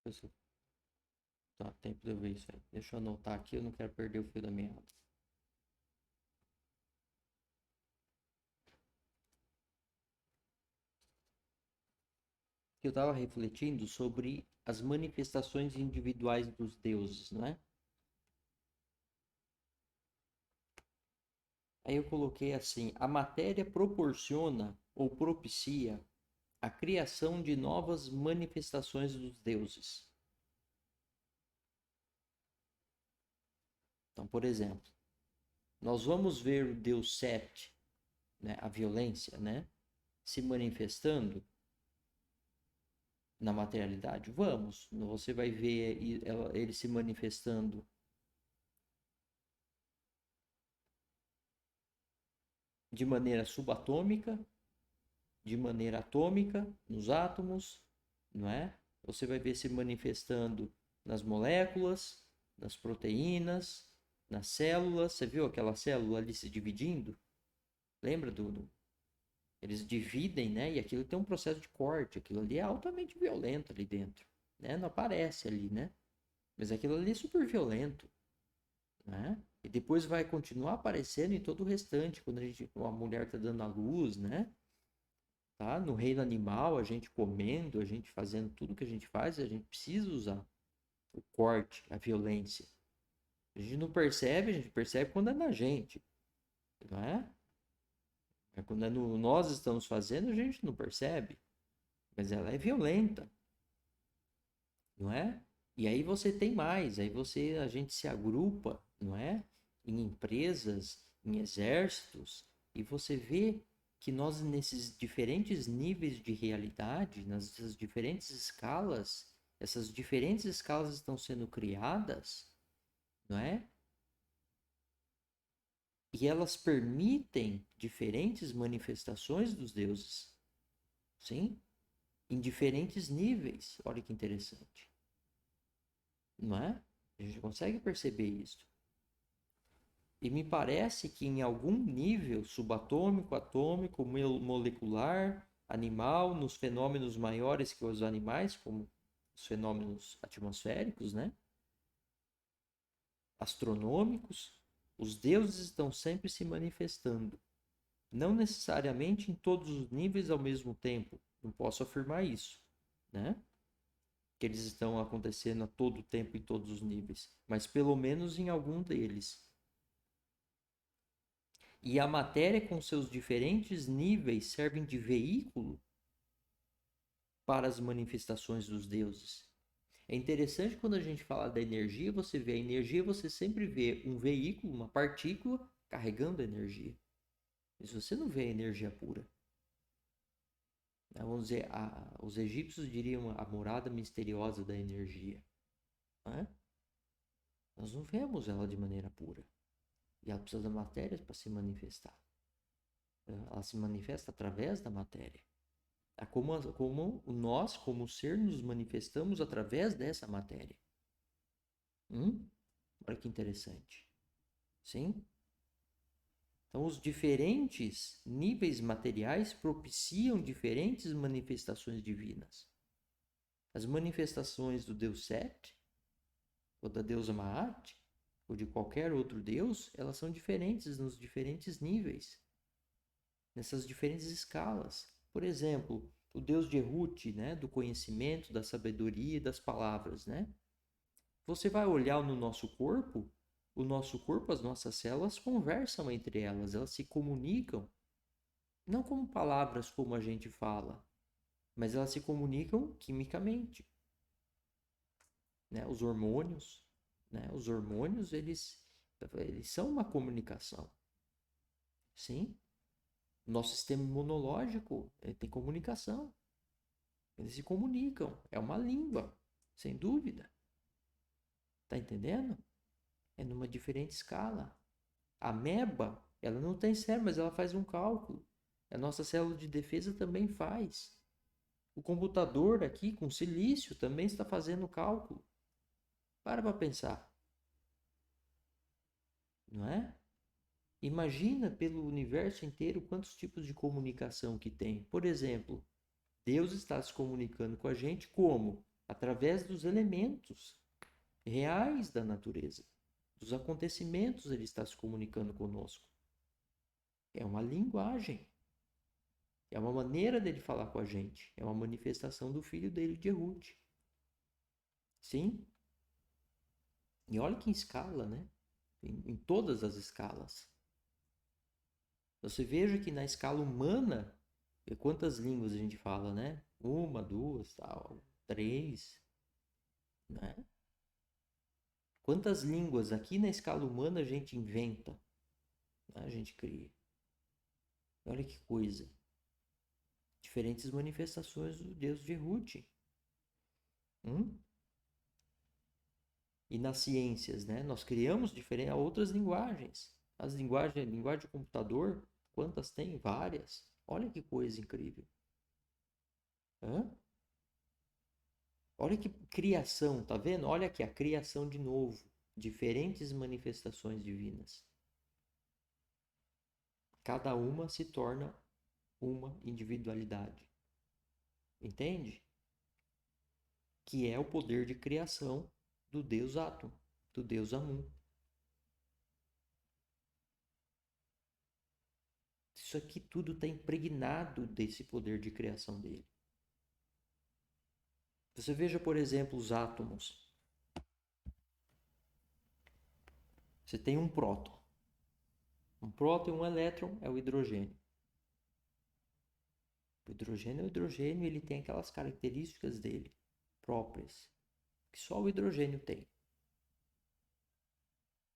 Pessoal, tá, tempo de eu ver isso aí. Deixa eu anotar aqui, eu não quero perder o fio da meada. Eu estava refletindo sobre as manifestações individuais dos deuses, não é? Aí eu coloquei assim: a matéria proporciona ou propicia a criação de novas manifestações dos deuses. Então, por exemplo, nós vamos ver o Deus Set, né, a violência, né, se manifestando na materialidade? Vamos. Você vai ver ele se manifestando de maneira subatômica, de maneira atômica, nos átomos, não é? Você vai ver se manifestando nas moléculas, nas proteínas, nas células. Você viu aquela célula ali se dividindo? Lembra eles dividem, né? E aquilo tem um processo de corte. Aquilo ali é altamente violento ali dentro, né? Não aparece ali, né? Mas aquilo ali é super violento, né? E depois vai continuar aparecendo em todo o restante, quando a mulher está dando à luz, né? Tá? No reino animal, a gente comendo, a gente fazendo tudo que a gente faz, a gente precisa usar o corte, a violência. A gente não percebe, a gente percebe quando é na gente, não é? Quando nós estamos fazendo, a gente não percebe, mas ela é violenta, não é? E aí você tem mais, a gente se agrupa, não é? Em empresas, em exércitos, e você vê que nós nesses diferentes níveis de realidade, nessas diferentes escalas, essas diferentes escalas estão sendo criadas, não é? E elas permitem diferentes manifestações dos deuses, sim? Em diferentes níveis. Olha que interessante, não é? A gente consegue perceber isso. E me parece que em algum nível subatômico, atômico, molecular, animal, nos fenômenos maiores que os animais, como os fenômenos atmosféricos, né? Astronômicos, os deuses estão sempre se manifestando. Não necessariamente em todos os níveis ao mesmo tempo. Não posso afirmar isso, né? Que eles estão acontecendo a todo tempo em todos os níveis, mas pelo menos em algum deles. E a matéria, com seus diferentes níveis, servem de veículo para as manifestações dos deuses. É interessante quando a gente fala da energia, você vê a energia, você sempre vê um veículo, uma partícula carregando a energia. Mas você não vê a energia pura. Vamos dizer, os egípcios diriam a morada misteriosa da energia. Né? Nós não vemos ela de maneira pura. E ela precisa da matéria para se manifestar. Ela se manifesta através da matéria. É como nós, como ser, nos manifestamos através dessa matéria. Olha que interessante. Sim? Então, os diferentes níveis materiais propiciam diferentes manifestações divinas. As manifestações do Deus Set, ou da deusa Maat, ou de qualquer outro Deus, elas são diferentes nos diferentes níveis, nessas diferentes escalas. Por exemplo, o Deus de Erut, né, do conhecimento, da sabedoria e das palavras, né? Você vai olhar no nosso corpo, o nosso corpo, as nossas células conversam entre elas, elas se comunicam, não como palavras como a gente fala, mas elas se comunicam quimicamente, né? Os hormônios, né? Os hormônios, eles são uma comunicação, sim. Nosso sistema imunológico, ele tem comunicação, eles se comunicam, é uma língua, sem dúvida, tá entendendo? É numa diferente escala. A ameba, ela não tem cérebro, mas ela faz um cálculo. A nossa célula de defesa também faz. O computador aqui com silício também está fazendo cálculo. Para pensar, não é? Imagina pelo universo inteiro quantos tipos de comunicação que tem. Por exemplo, Deus está se comunicando com a gente como? Através dos elementos reais da natureza. Dos acontecimentos ele está se comunicando conosco. É uma linguagem. É uma maneira dele falar com a gente. É uma manifestação do filho dele, de Erut. Sim? E olha que escala, né? Em todas as escalas. Você veja que na escala humana, quantas línguas a gente fala, né? Uma, duas, tal, três, né? Quantas línguas aqui na escala humana a gente inventa, né? A gente cria. Olha que coisa. Diferentes manifestações do Deus de Erut. E nas ciências, né? Nós criamos outras linguagens. Linguagem de computador, quantas tem? Várias. Olha que coisa incrível. Hã? Olha que criação, tá vendo? Olha aqui a criação de novo. Diferentes manifestações divinas. Cada uma se torna uma individualidade. Entende? Que é o poder de criação do Deus Átomo, do Deus Amun. Isso aqui tudo está impregnado desse poder de criação dele. Você veja, por exemplo, os átomos. Você tem um próton. Um próton e um elétron é o hidrogênio. O hidrogênio é o hidrogênio, ele tem aquelas características dele próprias, que só o hidrogênio tem.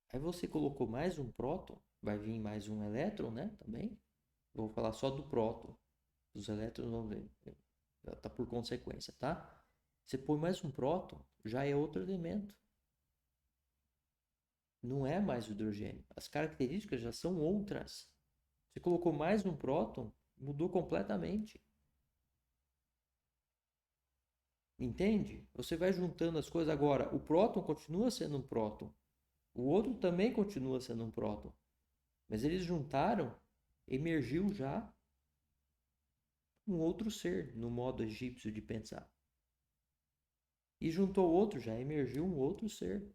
Aí você colocou mais um próton, vai vir mais um elétron, né? Também. Eu vou falar só do próton. Os elétrons vão ver. Tá por consequência, tá? Você põe mais um próton, já é outro elemento. Não é mais o hidrogênio. As características já são outras. Você colocou mais um próton, mudou completamente. Entende? Você vai juntando as coisas. Agora, o próton continua sendo um próton. O outro também continua sendo um próton. Mas eles juntaram, emergiu já um outro ser, no modo egípcio de pensar. E juntou outro, já emergiu um outro ser.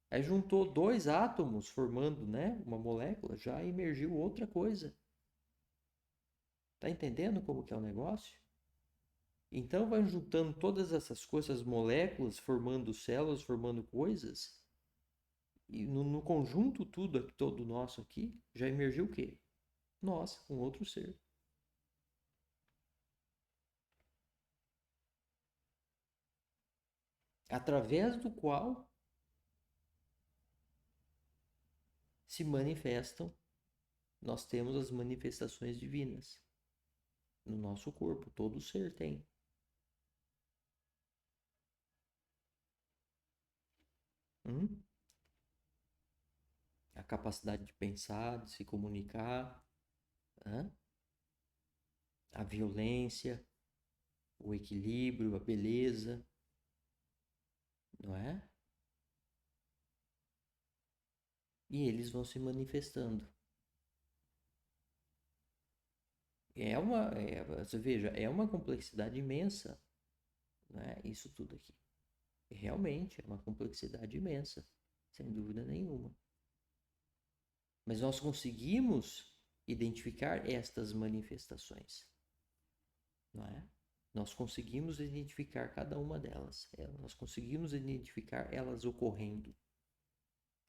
Aí juntou dois átomos formando, né, uma molécula, já emergiu outra coisa. Tá entendendo como que é o negócio? Então vai juntando todas essas coisas, moléculas, formando células, formando coisas. E no conjunto tudo todo nosso aqui, já emergiu o quê? Nós, um outro ser. através do qual se manifestam, nós temos as manifestações divinas no nosso corpo, todo ser tem. A capacidade de pensar, de se comunicar, a violência, o equilíbrio, a beleza, não é? E eles vão se manifestando. Você veja, é uma complexidade imensa, né? Isso tudo aqui. Realmente é uma complexidade imensa, sem dúvida nenhuma. Mas nós conseguimos identificar estas manifestações, não é? Nós conseguimos identificar cada uma delas. Nós conseguimos identificar elas ocorrendo,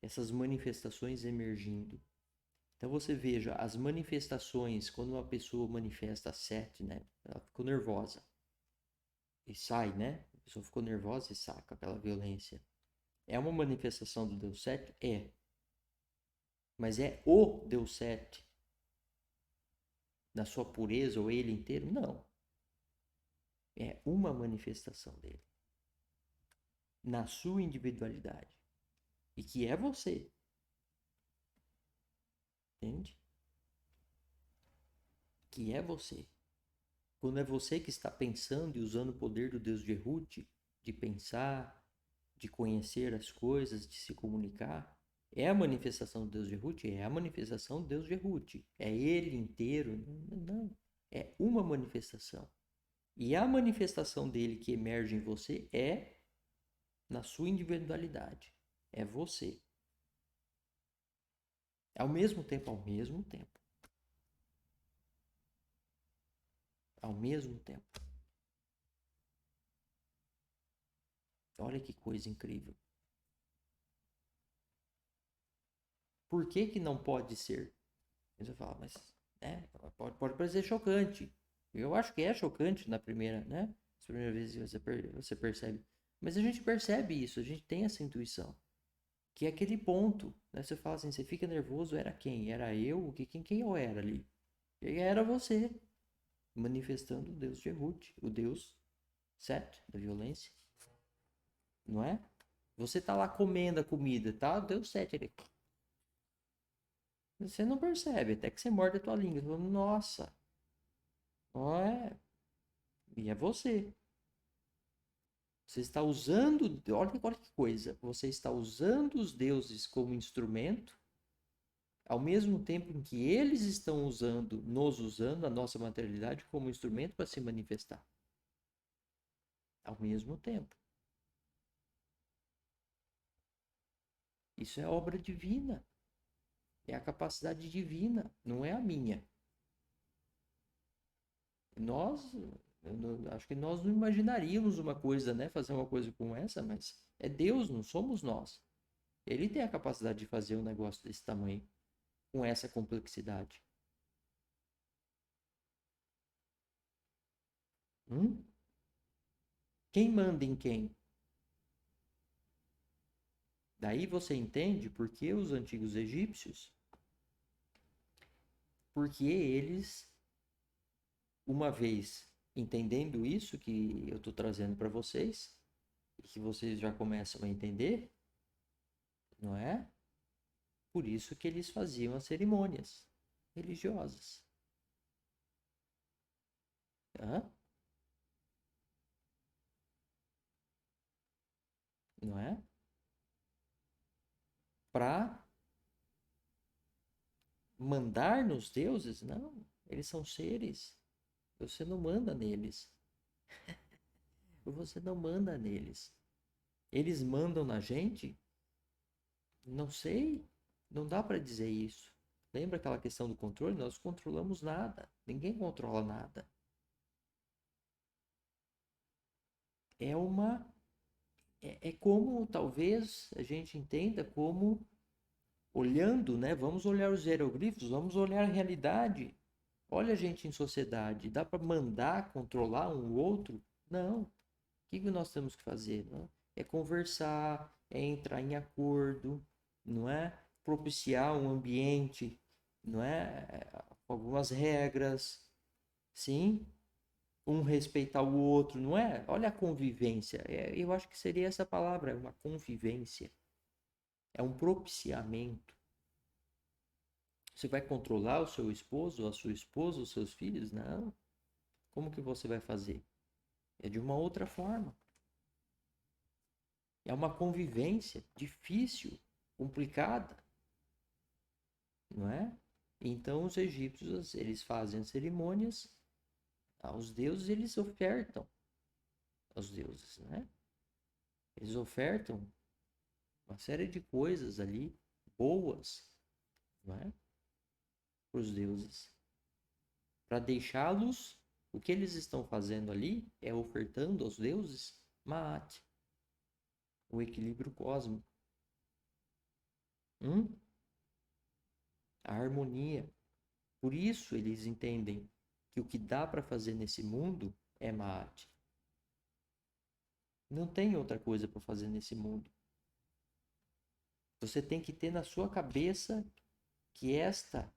essas manifestações emergindo. Então você veja, as manifestações, quando uma pessoa manifesta 7, né? Ela ficou nervosa e sai, né? A pessoa ficou nervosa e sai com aquela violência. É uma manifestação do Deus 7? É. Mas é o Deus 7 na sua pureza ou ele inteiro? Não. É uma manifestação dele na sua individualidade e que é você. Entende? Que é você. Quando é você que está pensando e usando o poder do Deus de Ruth, de pensar, de conhecer as coisas, de se comunicar, é a manifestação do Deus de Ruth? É a manifestação do Deus de Ruth. É ele inteiro? Não. É uma manifestação. E a manifestação dele que emerge em você é na sua individualidade. É você. Ao mesmo tempo. Ao mesmo tempo. Olha que coisa incrível. Por que que não pode ser? Você fala, mas pode parecer chocante. Eu acho que é chocante na primeira, né? As primeiras vezes você percebe. Mas a gente percebe isso, a gente tem essa intuição. Que é aquele ponto, né? Você fala assim, você fica nervoso, era quem? Era eu? Quem eu era ali? Era você, manifestando o Deus de Ruth, o Deus 7 da violência. Não é? Você tá lá comendo a comida, tá? O Deus 7 ali. Você não percebe, até que você morde a tua língua. Você fala, nossa, não é? E é você. Você está usando, olha que coisa, você está usando os deuses como instrumento, ao mesmo tempo em que eles estão nos usando, a nossa materialidade, como instrumento para se manifestar. Ao mesmo tempo. Isso é obra divina. É a capacidade divina, não é a minha. Nós, acho que nós não imaginaríamos uma coisa, né? Fazer uma coisa como essa, mas é Deus, não somos nós. Ele tem a capacidade de fazer um negócio desse tamanho, com essa complexidade. Quem manda em quem? Daí você entende por que os antigos egípcios, porque eles, uma vez entendendo isso que eu estou trazendo para vocês, e que vocês já começam a entender, não é? Por isso que eles faziam as cerimônias religiosas. Hã? Não é? Para mandar nos deuses? Não, eles são seres. Você não manda neles. Você não manda neles. Eles mandam na gente? Não sei. Não dá para dizer isso. Lembra aquela questão do controle? Nós controlamos nada. Ninguém controla nada. É uma. É como talvez a gente entenda como olhando, né? Vamos olhar os hieroglifos, vamos olhar a realidade. Olha a gente em sociedade. Dá para mandar, controlar um outro? Não. O que nós temos que fazer? Não? É conversar, é entrar em acordo, não é? Propiciar um ambiente, não é? Algumas regras, sim? Um respeitar o outro, não é? Olha a convivência. Eu acho que seria essa palavra, uma convivência. É um propiciamento. Você vai controlar o seu esposo, a sua esposa, os seus filhos? Não. Como que você vai fazer? É de uma outra forma. É uma convivência difícil, complicada, não é? Então os egípcios, eles fazem cerimônias aos deuses, eles ofertam aos deuses, né? Eles ofertam uma série de coisas ali boas, não é? Para os deuses, para deixá-los. O que eles estão fazendo ali é ofertando aos deuses Maat, o equilíbrio cósmico, hum? A harmonia. Por isso eles entendem que o que dá para fazer nesse mundo é Maat. Não tem outra coisa para fazer nesse mundo. Você tem que ter na sua cabeça que esta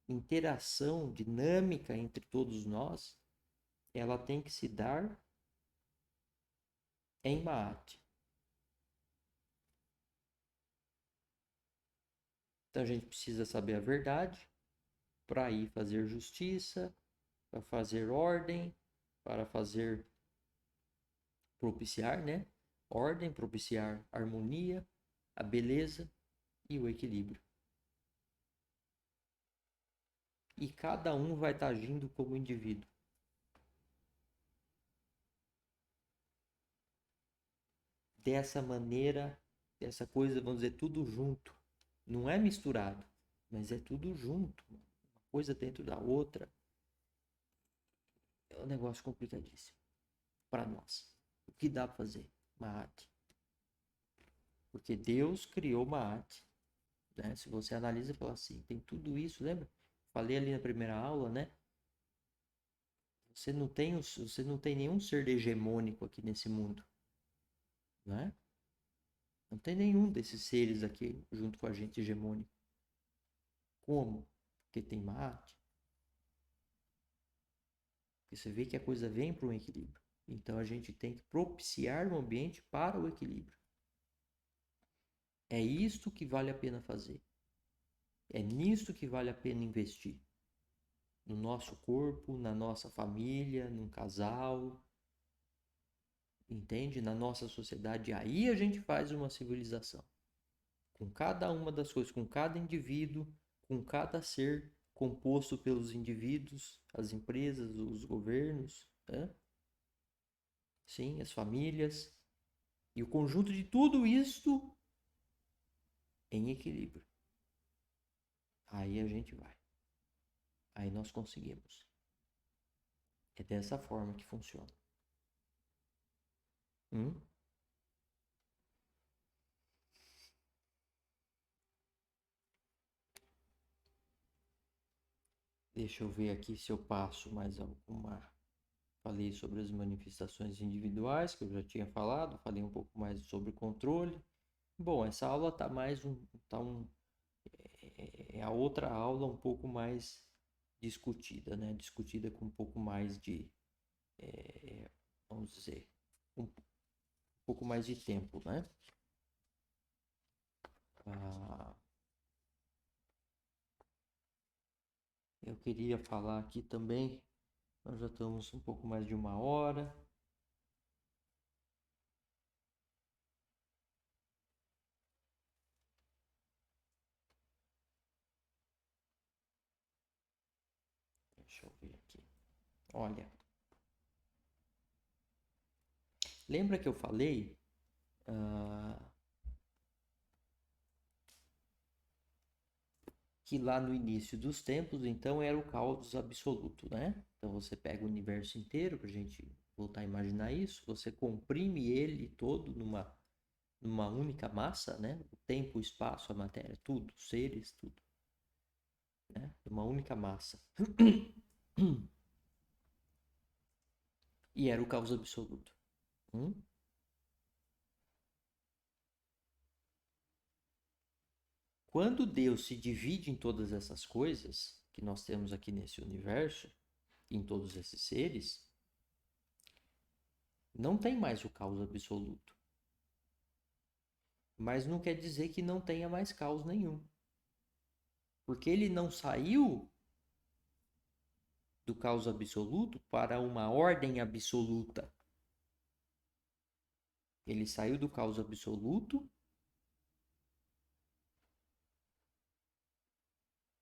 interação dinâmica entre todos nós, ela tem que se dar em Maat. Então a gente precisa saber a verdade para ir fazer justiça, para fazer ordem, para fazer propiciar, né? Ordem, propiciar harmonia, a beleza e o equilíbrio. E cada um vai estar agindo como indivíduo. Dessa maneira, essa coisa, vamos dizer, tudo junto. Não é misturado, mas é tudo junto. Uma coisa dentro da outra. É um negócio complicadíssimo para nós. O que dá para fazer? Maat. Porque Deus criou Maat. Né? Se você analisa e fala assim, tem tudo isso, lembra? Falei ali na primeira aula, né? Você não tem nenhum ser hegemônico aqui nesse mundo, né? Não tem nenhum desses seres aqui junto com a gente hegemônico. Como? Porque tem Maat. Porque você vê que a coisa vem para um equilíbrio. Então a gente tem que propiciar o ambiente para o equilíbrio. É isto que vale a pena fazer. É nisto que vale a pena investir. No nosso corpo, na nossa família, num casal, entende? Na nossa sociedade. Aí a gente faz uma civilização. Com cada uma das coisas, com cada indivíduo, com cada ser composto pelos indivíduos, as empresas, os governos, né? Sim, as famílias. E o conjunto de tudo isto em equilíbrio. Aí a gente vai. Aí nós conseguimos. É dessa forma que funciona. Hum? Deixa eu ver aqui se eu passo mais alguma. Falei sobre as manifestações individuais, que eu já tinha falado. Falei um pouco mais sobre controle. Bom, essa aula tá mais é a outra aula um pouco mais discutida, né? Discutida com um pouco mais de, vamos dizer, um pouco mais de tempo, né? Ah, eu queria falar aqui também, nós já estamos um pouco mais de uma hora. Deixa eu ver aqui. Olha, lembra que eu falei ah, que lá no início dos tempos, então, era o caos absoluto, né? Então você pega o universo inteiro, para a gente voltar a imaginar isso, você comprime ele todo numa única massa, né? O tempo, o espaço, a matéria, tudo, seres, tudo, né? Uma única massa. E era o caos absoluto. Hum? Quando Deus se divide em todas essas coisas que nós temos aqui nesse universo, em todos esses seres, não tem mais o caos absoluto. Mas não quer dizer que não tenha mais caos nenhum. Porque ele não saiu do caos absoluto para uma ordem absoluta. Ele saiu do caos absoluto,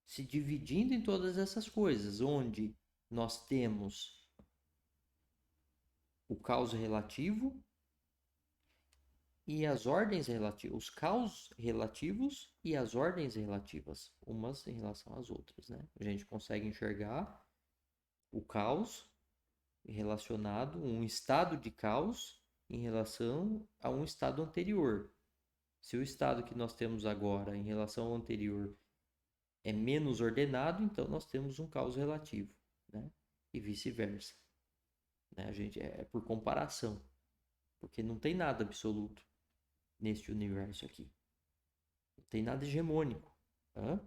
se dividindo em todas essas coisas, onde nós temos o caos relativo e as ordens relativas, os caos relativos e as ordens relativas, umas em relação às outras, né? A gente consegue enxergar o caos relacionado, um estado de caos em relação a um estado anterior. Se o estado que nós temos agora em relação ao anterior é menos ordenado, então nós temos um caos relativo, né? E vice-versa. Né? A gente é por comparação, porque não tem nada absoluto neste universo aqui. Não tem nada hegemônico. Tá?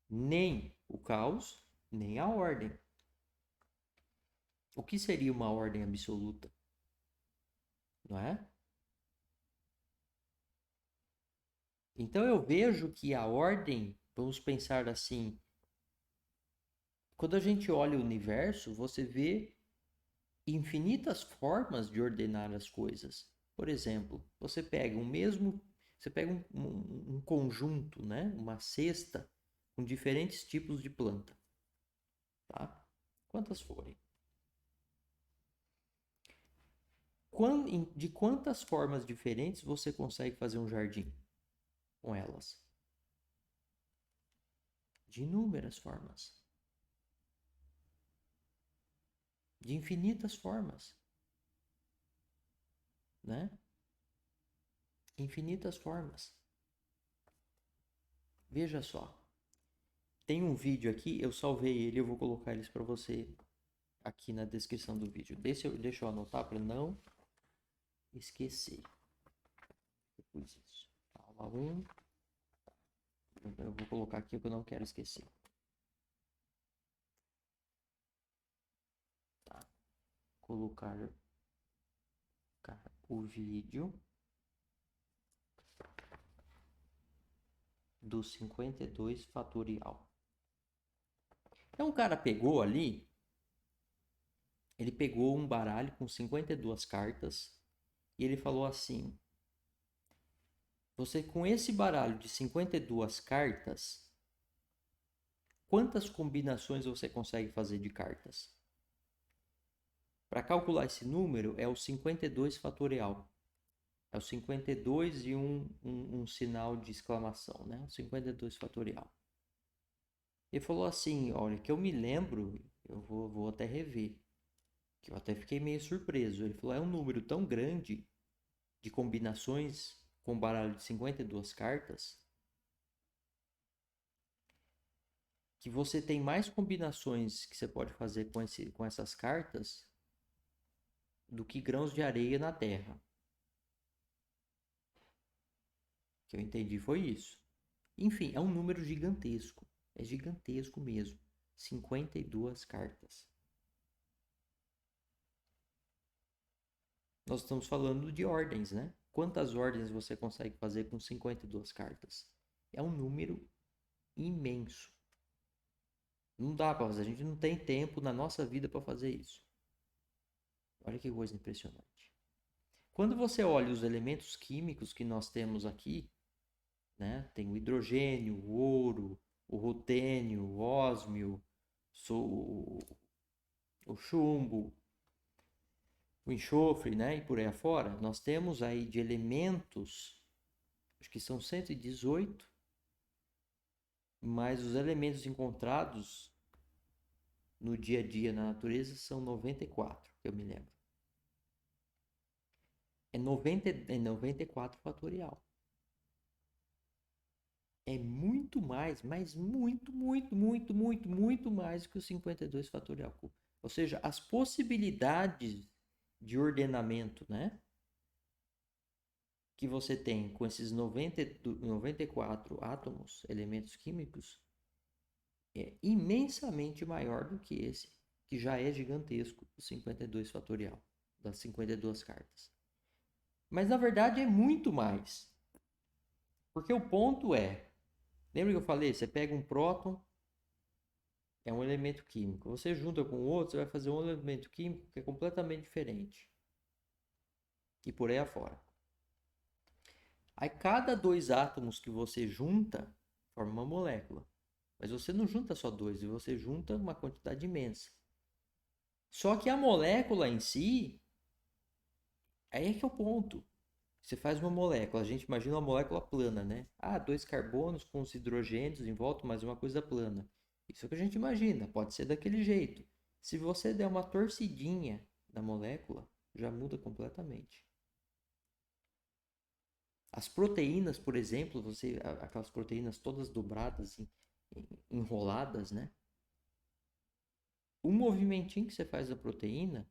Nem o caos, nem a ordem. O que seria uma ordem absoluta? Não é? Então eu vejo que a ordem, vamos pensar assim, quando a gente olha o universo, você vê infinitas formas de ordenar as coisas. Por exemplo, você pega um conjunto, né? Uma cesta com diferentes tipos de planta, tá? Quantas forem. De quantas formas diferentes você consegue fazer um jardim com elas? De inúmeras formas. De infinitas formas, né? Infinitas formas. Veja só. Tem um vídeo aqui, eu salvei ele, eu vou colocar eles para você aqui na descrição do vídeo. Deixa eu anotar para não esquecer. Depois isso. Aula 1. Eu vou colocar aqui o que eu não quero esquecer. Tá. Colocar o vídeo do 52 fatorial. Então o cara pegou ali, ele pegou um baralho com 52 cartas e ele falou assim: você com esse baralho de 52 cartas, quantas combinações você consegue fazer de cartas? Para calcular esse número é o 52 fatorial. É o 52 e um sinal de exclamação, né? O 52 fatorial. Ele falou assim, olha, que eu me lembro, eu vou até rever, que eu até fiquei meio surpreso. Ele falou, é um número tão grande de combinações com baralho de 52 cartas que você tem mais combinações que você pode fazer com essas cartas do que grãos de areia na Terra. O que eu entendi foi isso. Enfim, é um número gigantesco. É gigantesco mesmo. 52 cartas. Nós estamos falando de ordens, né? Quantas ordens você consegue fazer com 52 cartas? É um número imenso. Não dá para fazer, a gente não tem tempo na nossa vida para fazer isso. Olha que coisa impressionante. Quando você olha os elementos químicos que nós temos aqui, né? Tem o hidrogênio, o ouro, o rutênio, o ósmio, o chumbo, o enxofre, né? E por aí afora. Nós temos aí de elementos, acho que são 118, mas os elementos encontrados no dia a dia na natureza são 94, que eu me lembro. É 94 fatorial. É muito mais, mas muito, muito, muito, muito, muito mais que o 52 fatorial. Ou seja, as possibilidades de ordenamento, né? que você tem com esses 94 átomos, elementos químicos, é imensamente maior do que esse, que já é gigantesco, o 52 fatorial, das 52 cartas. Mas na verdade é muito mais. Porque o ponto é, lembra que eu falei, você pega um próton, é um elemento químico. Você junta com o outro, você vai fazer um elemento químico que é completamente diferente. E por aí afora. Aí cada dois átomos que você junta, forma uma molécula. Mas você não junta só dois, você junta uma quantidade imensa. Só que a molécula em si, aí é que é o ponto. Você faz uma molécula, a gente imagina uma molécula plana, né? Ah, dois carbonos com os hidrogênios em volta, mas uma coisa plana. Isso é o que a gente imagina, pode ser daquele jeito. Se você der uma torcidinha na molécula, já muda completamente. As proteínas, por exemplo, aquelas proteínas todas dobradas, enroladas, né? Um movimentinho que você faz da proteína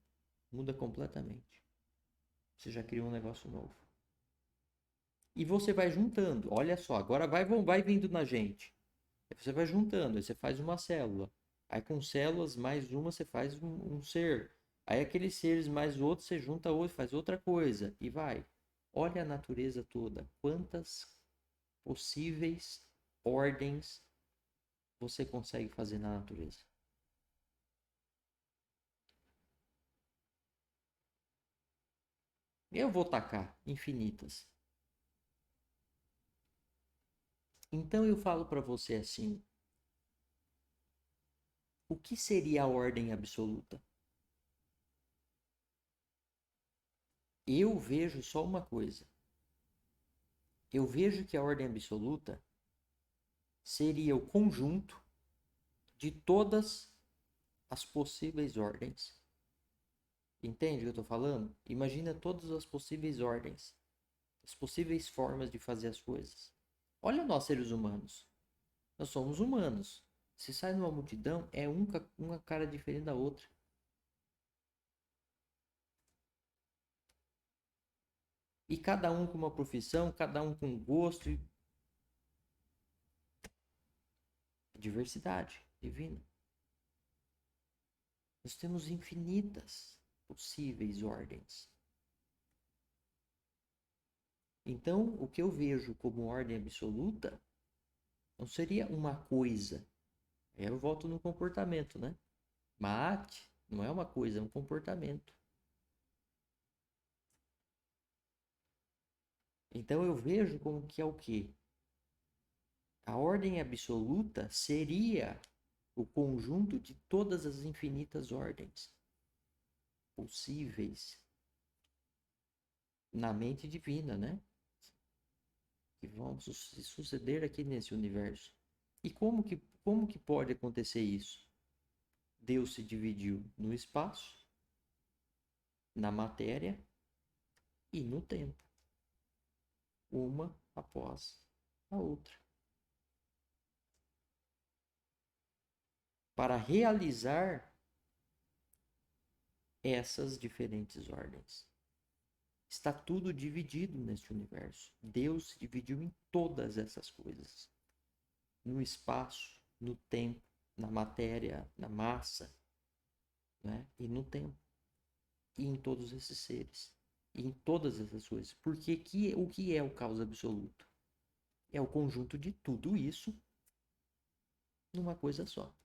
muda completamente. Você já cria um negócio novo. E você vai juntando. Olha só, agora vai vindo na gente. Aí você vai juntando, aí você faz uma célula. Aí com células mais uma você faz um ser. Aí aqueles seres mais outro você junta outro, faz outra coisa e vai. Olha a natureza toda. Quantas possíveis ordens você consegue fazer na natureza? Eu vou tacar infinitas. Então eu falo para você assim: o que seria a ordem absoluta? Eu vejo só uma coisa. Eu vejo que a ordem absoluta seria o conjunto de todas as possíveis ordens. Entende o que eu estou falando? Imagina todas as possíveis ordens, as possíveis formas de fazer as coisas. Olha nós, seres humanos. Nós somos humanos. Se sai numa multidão, é uma cara diferente da outra. E cada um com uma profissão, cada um com um gosto. Diversidade divina. Nós temos infinitas possíveis ordens. Então, o que eu vejo como ordem absoluta não seria uma coisa. Aí eu volto no comportamento, né? Mate não é uma coisa, é um comportamento. Então eu vejo como que é o quê? A ordem absoluta seria o conjunto de todas as infinitas ordens possíveis na mente divina, né? Que vão se suceder aqui nesse universo. E como que pode acontecer isso? Deus se dividiu no espaço, na matéria e no tempo, uma após a outra, para realizar essas diferentes ordens. Está tudo dividido neste universo. Deus se dividiu em todas essas coisas. No espaço, no tempo, na matéria, na massa, né? E no tempo. E em todos esses seres. E em todas essas coisas. Porque o que é o caos absoluto? É o conjunto de tudo isso numa coisa só.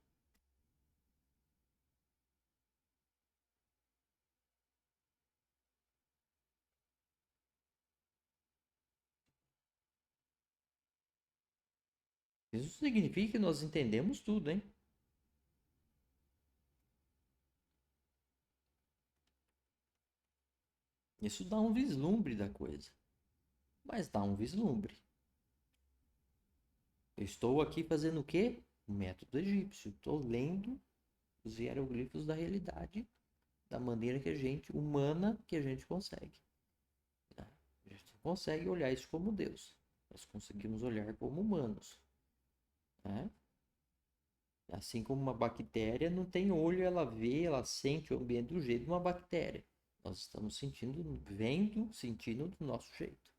Isso significa que nós entendemos tudo, hein? Isso dá um vislumbre da coisa. Mas dá um vislumbre. Eu estou aqui fazendo o quê? O método egípcio. Estou lendo os hieroglifos da realidade da maneira que a gente, humana, que a gente consegue. Né? A gente não consegue olhar isso como Deus. Nós conseguimos olhar como humanos. Né? Assim como uma bactéria não tem olho, ela vê, ela sente o ambiente do jeito de uma bactéria. Nós estamos sentindo, vendo, sentindo do nosso jeito.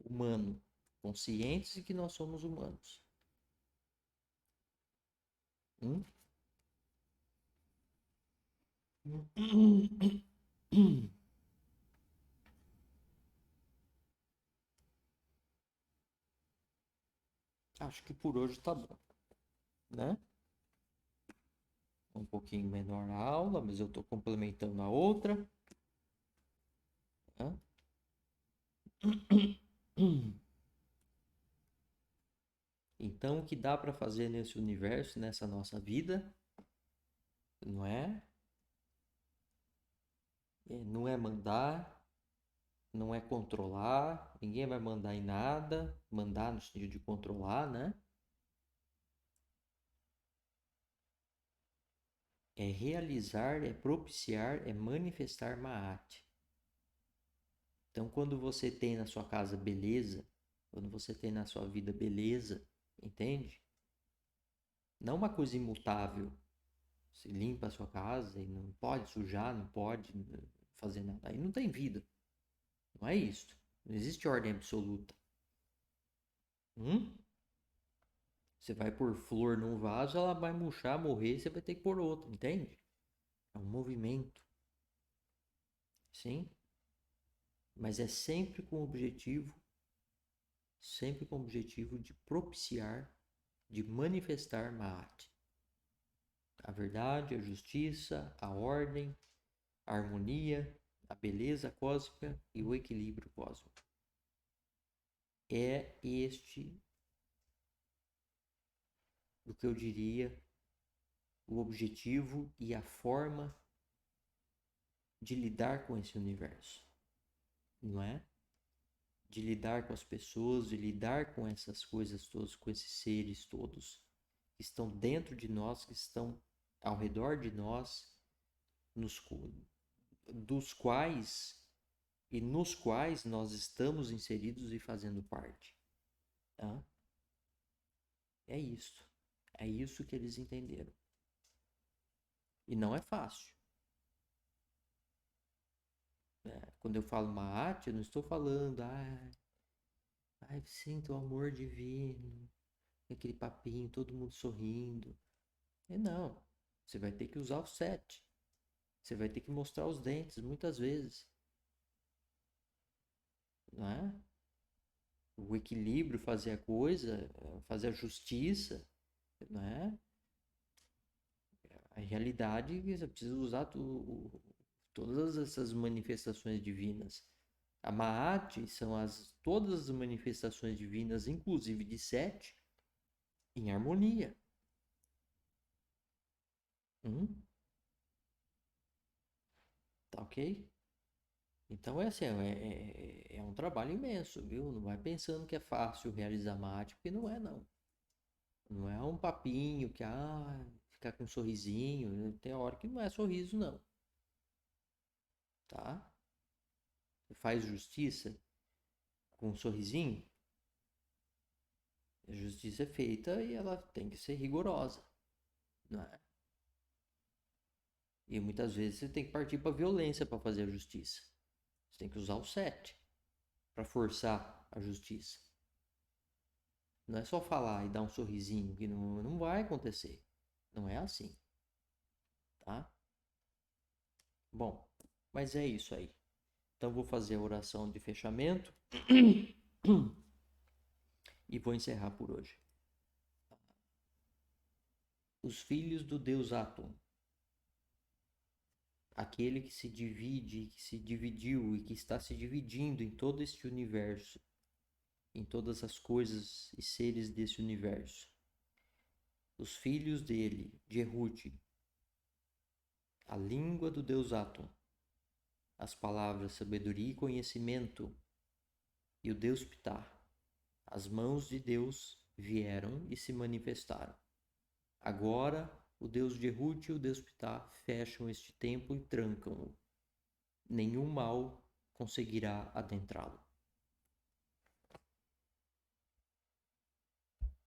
humano, conscientes de que nós somos humanos. Hum? Acho que por hoje tá bom, né? Um pouquinho menor a aula, mas eu estou complementando a outra. Né? Então, o que dá para fazer nesse universo, nessa nossa vida, não é? Não é mandar, não é controlar, ninguém vai mandar em nada, mandar no sentido de controlar, né? É realizar, é propiciar, é manifestar Ma'at. Então, quando você tem na sua casa beleza, quando você tem na sua vida beleza, entende? Não uma coisa imutável. Você limpa a sua casa e não pode sujar, não pode fazer nada. Aí não tem vida. Não é isso. Não existe ordem absoluta. Você vai pôr flor num vaso, ela vai murchar, morrer, você vai ter que pôr outra, entende? É um movimento. Sim? Mas é sempre com o objetivo de propiciar, de manifestar Ma'at. A verdade, a justiça, a ordem, a harmonia, a beleza cósmica e o equilíbrio cósmico. É este o que eu diria o objetivo e a forma de lidar com esse universo, não é? De lidar com as pessoas, de lidar com essas coisas todas, com esses seres todos que estão dentro de nós, que estão ao redor de nós, dos quais e nos quais nós estamos inseridos e fazendo parte. Tá? É isso. É isso que eles entenderam. E não é fácil. Quando eu falo Maat, eu não estou falando, sinto o amor divino, aquele papinho, todo mundo sorrindo. Não. Você vai ter que usar o 7. Você vai ter que mostrar os dentes muitas vezes. Não é? O equilíbrio, fazer a coisa, fazer a justiça, não é? A realidade, você precisa usar todas essas manifestações divinas. A Maat são todas as manifestações divinas, inclusive de 7, em harmonia. Tá ok? Então é assim, é um trabalho imenso, viu? Não vai pensando que é fácil realizar Maat, porque não é não. Não é um papinho que, ficar com um sorrisinho. Tem hora que não é sorriso, não. Tá? Você faz justiça com um sorrisinho, a justiça é feita e ela tem que ser rigorosa, não é? E muitas vezes você tem que partir para violência para fazer a justiça. Você tem que usar o 7 para forçar a justiça. Não é só falar e dar um sorrisinho, que não vai acontecer. Não é assim, tá? Bom, mas é isso aí. Então vou fazer a oração de fechamento e vou encerrar por hoje. Os filhos do Deus Átomo, aquele que se divide, que se dividiu e que está se dividindo em todo este universo, em todas as coisas e seres desse universo. Os filhos dele, de Erhud, a língua do Deus Átomo, as palavras sabedoria e conhecimento, e o Deus Ptah, as mãos de Deus vieram e se manifestaram. Agora, o Deus de Erhud e o Deus Ptah fecham este templo e trancam-o. Nenhum mal conseguirá adentrá-lo.